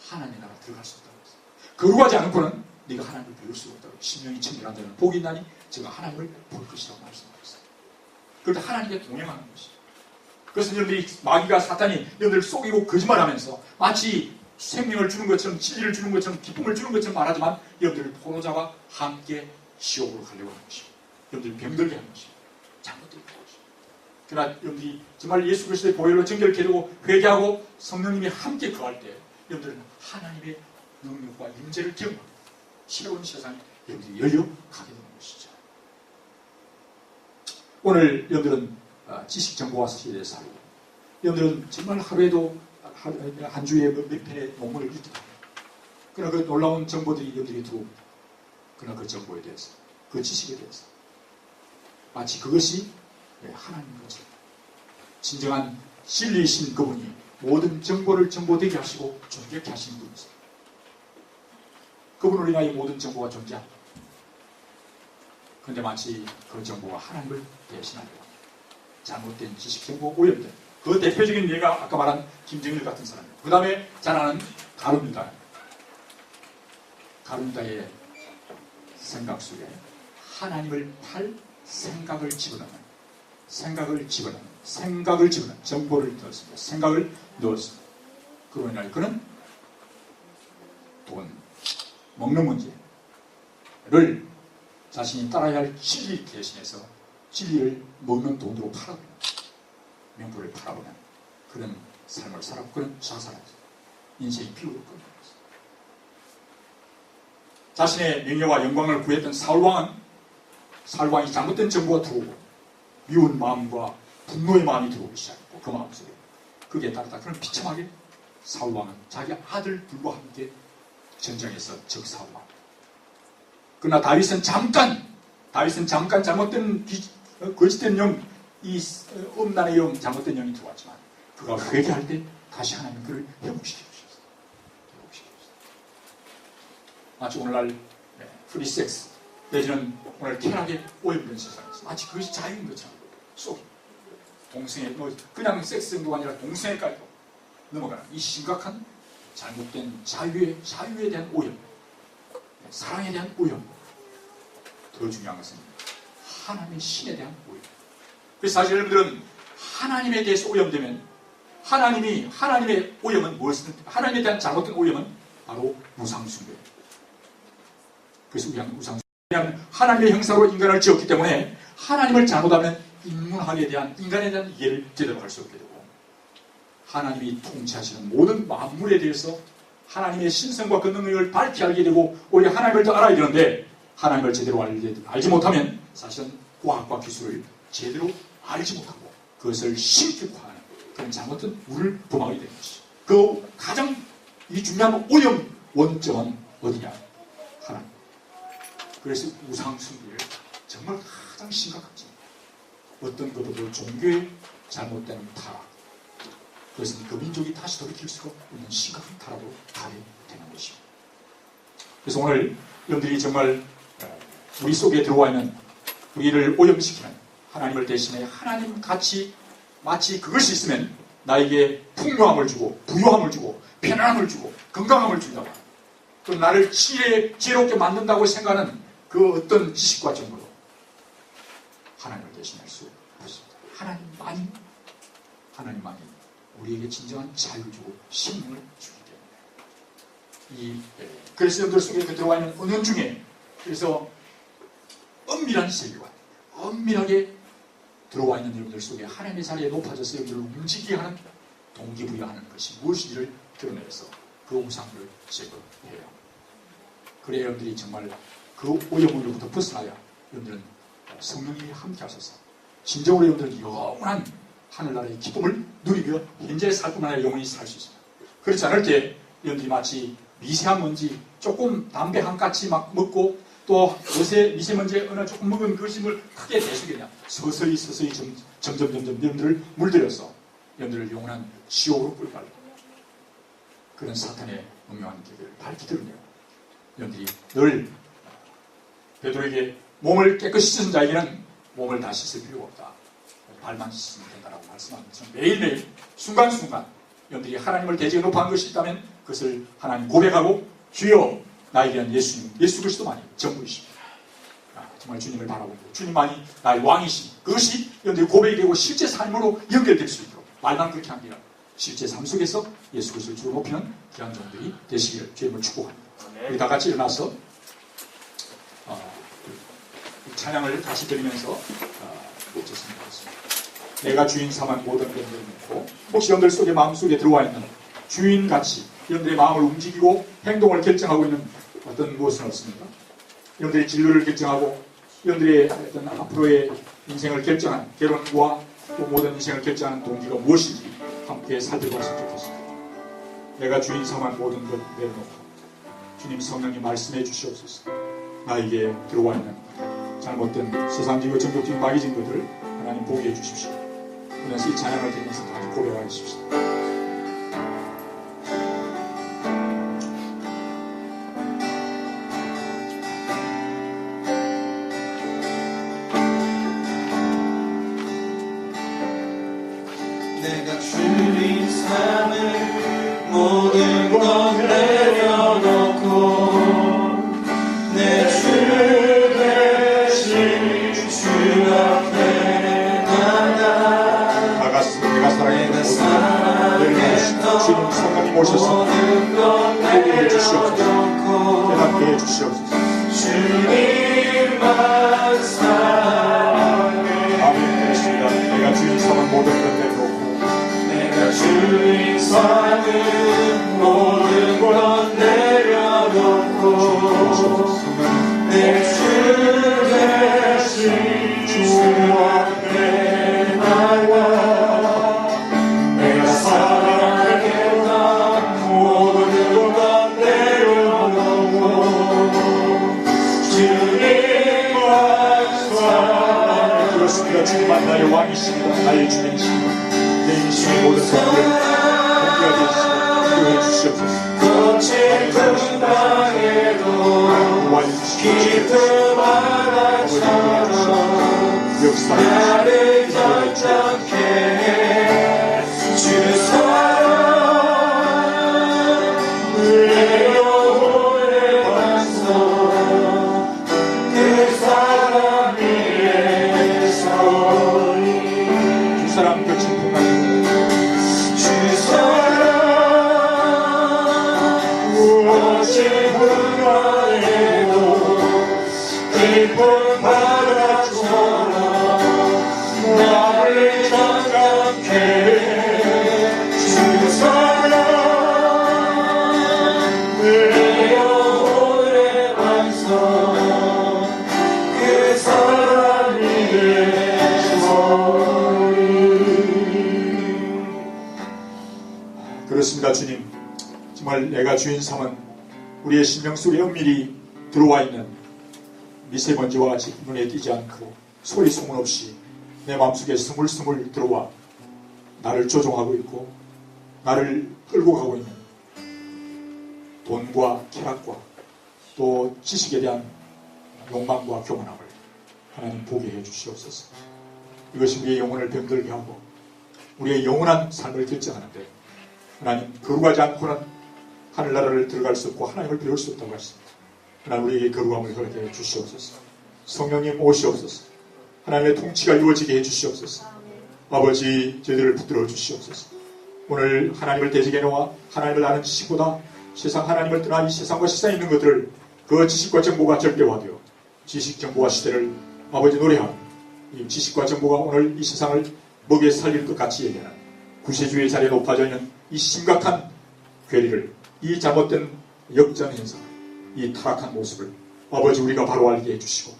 하나님의 나라 들어갈 수 없다고 했어요. 거룩하지 않고는 네가 하나님을 배울 수가 없다고. 심령이 청결한 자는 복이 있나니 제가 하나님을 볼 것이라고 말씀하셨어요. 그럴 때 하나님께 동행하는 것이죠. 그래서 여러분들이 마귀가 사탄이 여러분들을 속이고 거짓말하면서 마치 생명을 주는 것처럼 진리를 주는 것처럼 기쁨을 주는 것처럼 말하지만 여러분들 포로자와 함께 지옥으로 가려고 하는 것이고 여러분들 병들게 하는 것이고 잘못된 것이고 그러나 여러분들이 정말 예수 그리스도의 보혈로 정결케 되고 회개하고 성령님이 함께 거할 때 여러분들은 하나님의 능력과 임재를 경험하고 새로운 세상에 여러분들이 열려가게 되는 것이죠. 오늘 여러분들은 지식 정보화 시대에 살고 여러분들은 정말 하루에도 한 주에 몇 편의 논문을 읽기도 합니다. 그러나 그 놀라운 정보들이 여러분들이 들어옵니다. 그러나 그 정보에 대해서 그 지식에 대해서 마치 그것이 하나님인 것처럼 진정한 진리이신 그분이 모든 정보를 정보되게 하시고 존귀하게 하시는 분이세요. 그분을 인하여 모든 정보가 존재합니다. 그런데 마치 그 정보가 하나님을 대신하려고 합니다. 잘못된 지식 정보 오염된 그 대표적인 예가 아까 말한 김정일 같은 사람이에요. 그 다음에 자라는 가룟유다. 가룟유다의 생각 속에 하나님을 팔 생각을 집어넣는 정보를 넣었습니다. 생각을 넣었습니다. 그로 인하여 그는 돈, 먹는 문제를 자신이 따라야 할 진리 대신해서 진리를 먹는 돈으로 팔아버립니다. 명부를 팔아버리는 그런 삶을 살았고 그런 자살했어요. 인생이 피로를 끊는 것입니다. 자신의 명예와 영광을 구했던 사울왕이 잘못된 정보가 들어오고 미운 마음과 분노의 마음이 들어오기 시작했고 그 마음속에 거기에 따르다 그런 비참하게 사울왕은 자기 아들들과 함께 전쟁에서 적사하고 그러나 다윗은 잠깐 잘못된 거짓된 영, 이 음란의 영, 잘못된 영이 들어왔지만 그가 회개할 때 다시 하나님 그를 회복시켜 주셨어요. 마치 오늘날 프리섹스 내지는 오늘 쾌락에 오염된 세상에서 마치 그것이 자유인 것처럼 쏙 동성애, 그냥 섹스 정도가 아니라 동성애까지도 넘어가는 이 심각한 잘못된 자유에 대한 오염, 사랑에 대한 오염. 더 중요한 것은 하나님의 신에 대한 오염. 그래서 사실 여러분들은 하나님에 대해서 오염되면 하나님의 오염은 무엇이든 하나님에 대한 잘못된 오염은 바로 우상숭배. 그래서 우상숭배. 하나님의 형상으로 인간을 지었기 때문에 하나님을 잘못하면 인간에 대한 이해를 제대로 할 수 없게 되고 하나님이 통치하시는 모든 만물에 대해서 하나님의 신성과 그 능력을 밝히 알게 되고 오히려 하나님을 더 알아야 되는데 하나님을 제대로 알지 못하면 사실은 과학과 기술을 제대로 알지 못하고 그것을 신격화하는 그런 잘못된 우를 범하게 되는 것이죠. 그 가장 이 중요한 오염 원점은 어디냐? 하나님. 그래서 우상숭배를 정말 가장 심각하지. 어떤 것보다 종교의 잘못된 타락. 그것은 그 민족이 다시 돌이킬 수가 없는 심각한 타락으로 가게 되는 것이죠. 그래서 오늘 여러분들이 정말 우리 속에 들어와 있는 우리를 오염시키는 하나님을 대신해 하나님 같이 마치 그것이 있으면 나에게 풍요함을 주고 부유함을 주고 편안함을 주고 건강함을 준다고 또 나를 지혜롭게 만든다고 생각하는 그 어떤 지식과 정보로 하나님을 대신할 수 없습니다. 하나님만이 우리에게 진정한 자유를 주고 생명을 주기 때문에 그래서 여러분들 속에 들어와 있는 은연 중에 그래서 엄밀한 세계관, 엄밀하게 들어와 있는 여러분들 속에 하나님의 자리에 높아져서 여러분들을 움직이게 하는 동기부여하는 것이 무엇인지를 드러내서 그 우상을 제거해요. 그래야 여러분들이 정말 그 오염으로부터 벗어나야 여러분들은 성령님이 함께 하셔서 진정으로 여러분들은 영원한 하늘나라의 기쁨을 누리며 현재 살 뿐만 아니라 영원히 살 수 있습니다. 그렇지 않을 때 여러분들이 마치 미세한 먼지 조금 담배 한 까치 막 먹고 또 요새 미세먼지에 어느 조금 먹은 그것이 뭘 크게 대수겠냐. 서서히 점점 여러분들을 물들여서 여러분들을 영원한 지옥으로 끌어가려 그런 사탄의 음흉한 계획을 밝히 드러내요. 여러분들이 늘 베드로에게 몸을 깨끗이 씻은 자에게는 몸을 다 씻을 필요가 없다. 발만 씻으면 된다라고 말씀하는 것처럼 매일매일 순간순간 여러분들이 하나님을 대지에 높아한 것이 있다면 그것을 하나님 고백하고 주여 나에 대한 예수 그리스도만이 전부이십니다. 정말 주님을 바라보고 주님만이 나의 왕이십니다. 그것이 여러분들이 고백이 되고 실제 삶으로 연결될 수 있도록 말만 그렇게 한 게 아니라 실제 삶 속에서 예수 그리스도를 주로 높이는 귀한 종들이 되시기를 주님을 축복합니다. 우리 다 같이 일어나서 찬양을 다시 드리면서 맺었으면 좋겠습니다. 내가 주인 삼은 모든 것들을 놓고 혹시 여러분들 속에 마음속에 들어와 있는 주인같이 여러분들의 마음을 움직이고 행동을 결정하고 있는 어떤 무엇은 없습니까? 여러분들의 진로를 결정하고 여러분들의 어떤 앞으로의 인생을 결정하는 결혼과 또 모든 인생을 결정하는 동기가 무엇인지 함께 살펴봤으면 좋겠습니다. 내가 주인 삼은 모든 것 내려놓고 주님 성령님 말씀해 주시옵소서. 나에게 들어와 있는 잘못된 세상적이고 정욕적인 마귀진 것들을 하나님 보게 해 주십시오. 그래서 이 찬양을 드리면서 다시 고백하십시오. 내가 주인 삼을 모든 것 내려놓고 내 주 대신 주 앞에 나가 내가 사랑했던 주님 성령님 오셔서 보게 해 주시옵소서. 깨닫게 해 주시옵소서. 주님만 사랑해. 아멘. 그렇습니다. 내가 주인 삼은 모든 것 내려놓고 내가 주인 삼은 모든 것 내려놓고 내 주 대신 주 앞에 나가 내가 사랑했던 모든 것 내려놓고 주님만 사랑해. 그렇습니다. 주님만 나의 왕이십니다. 나의 주님이십니다. 내 인생의 모든 것들을 공개하게 해주시고 인도해 주시옵소서. 거친 풍랑에도 기쁨 하나처럼 나를 잠잠케 해. 주 사랑 내 영혼의 완성 그 사랑 위에 서리 주 사랑 거친 풍랑에도 주 사랑 거친 풍랑에도 기쁨 바다처럼 나를 잠잠케 주 사랑 내 영혼의 완성 그 사랑 위에 서리. 그렇습니다. 주님 정말 내가 주인 삼은 우리의 심령 속에 은밀히 들어와 있는 미세먼지와 같이 눈에 띄지 않고 소리 소문 없이 내 마음속에 스물스물 들어와 나를 조종하고 있고 나를 끌고 가고 있는 돈과 쾌락과 또 지식에 대한 욕망과 교만함을 하나님 보게 해 주시옵소서. 이것이 우리의 영혼을 병들게 하고 우리의 영원한 삶을 결정하는데 하나님 거룩하지 않고는 하늘나라를 들어갈 수 없고 하나님을 배울 수 없다고 하십니다. 하나님 우리에게 거룩함을 허락해 해 주시옵소서. 성령님 오시옵소서. 하나님의 통치가 이루어지게 해 주시옵소서. 아버지 저희들을 붙들어 주시옵소서. 오늘 하나님을 대적해 놓아 하나님을 아는 지식보다 세상 하나님을 떠나 이 세상과 세상에 있는 것들을 그 지식과 정보가 절대화되어 지식 정보화 시대를 아버지 노래하는 이 지식과 정보가 오늘 이 세상을 먹여 살릴 것 같이 얘기하는 구세주의 자리에 높아져 있는 이 심각한 괴리를 이 잘못된 역전 현상 이 타락한 모습을 아버지 우리가 바로 알게 해주시고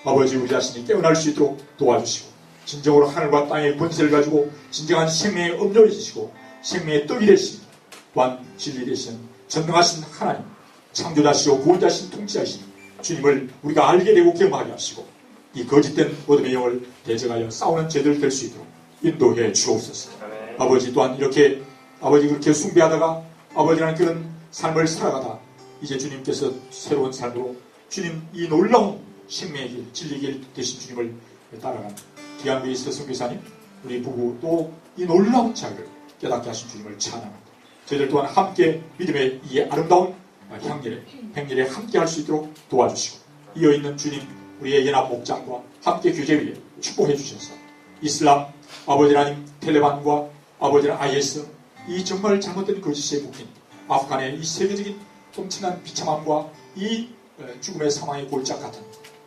아버지 우리 자신이 깨어날 수 있도록 도와주시고 진정으로 하늘과 땅의 권세를 가지고 진정한 생명의 음료이 되시고 생명의 떡이 되신 또한 진리 되신 전능하신 하나님 창조자시오 구원자신 통치하신 주님을 우리가 알게 되고 경험하게 하시고 이 거짓된 어둠의 영을 대적하여 싸우는 죄들 될 수 있도록 인도해 주옵소서. 아버지 또한 이렇게 아버지 그렇게 숭배하다가 아버지라는 그런 삶을 살아가다 이제 주님께서 새로운 삶으로 주님 이 놀라운 생명의 길 진리의 길 되신 주님을 따라간 기한부의 서승교사님 우리 부부 또 이 놀라운 자유를 깨닫게 하신 주님을 찬양합니다. 저희들 또한 함께 믿음의 이 아름다운 향기를 행렬에 함께 할 수 있도록 도와주시고 이어있는 주님 우리의 연합 목장과 함께 교제 위에 축복해 주셔서 이슬람 아버지 하나님 텔레반과 아버지 하나님 IS 이 정말 잘못된 거짓에 묶인 아프간의 이 세계적인 엄청난 비참함과 이 죽음의 사망의 골짝 같은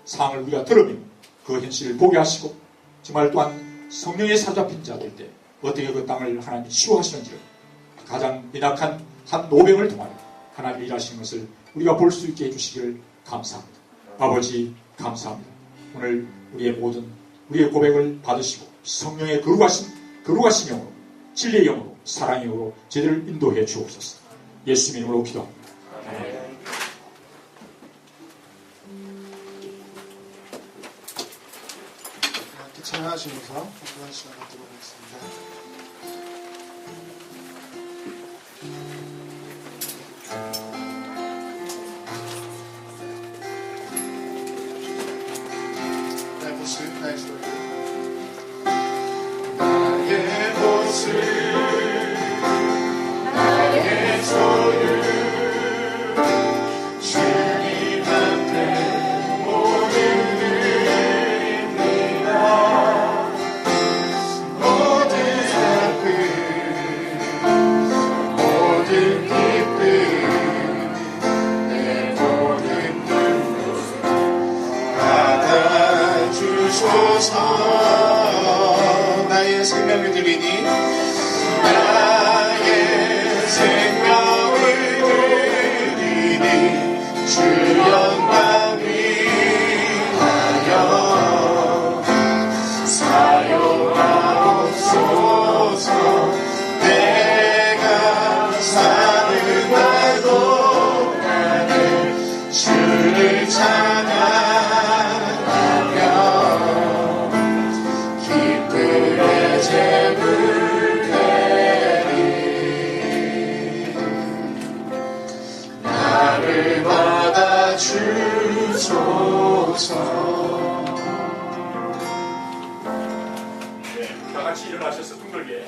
상황을 우리가 들으며 그 현실을 보게 하시고 정말 또한 성령에 사로잡힌 자들 때 어떻게 그 땅을 하나님이 치유하시는지를 가장 미약한 한 노병을 통하여 하나님이 일하시는 것을 우리가 볼 수 있게 해주시기를 감사합니다. 아버지 감사합니다. 오늘 우리의 모든 우리의 고백을 받으시고 성령의 거룩하신 영으로 진리의 영으로 사랑의 영으로 저희들을 인도해 주옵소서. 예수님 이름으로 기도합니다. 함께 찬양하시면서 한번 시간 갖도록 하겠습니다. 나의 모습, 나의 소리. 나의 모습, 나의 소유, 주님 앞에 모든 드립니다. 모든 아픔, 모든 기쁨, 내 모든 눈물 받아주소서. 나의 생명을 드리니 나의 생명을 드리니 주 영광 위하여 사용하옵소서. 내가 사는 날도 나는 주를 찬양하며 기쁨의 제물 드리 나를 받아주소서. 네, 다 같이 일어나셔서 둥글게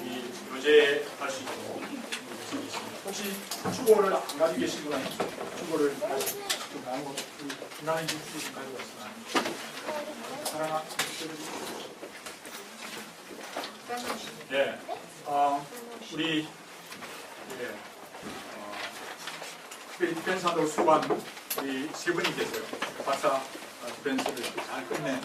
이 교제할 수 있도록 있습니다. 혹시 축구를 안 가지고 계신 분은 축구를 가지고 나누고 하나님 주신 좀 가지고 왔으면 사랑하는 네, 우리 특별히 디펜스한다고 수고한 우리 세 분이 계세요. 박사 디펜스를 잘 끝낸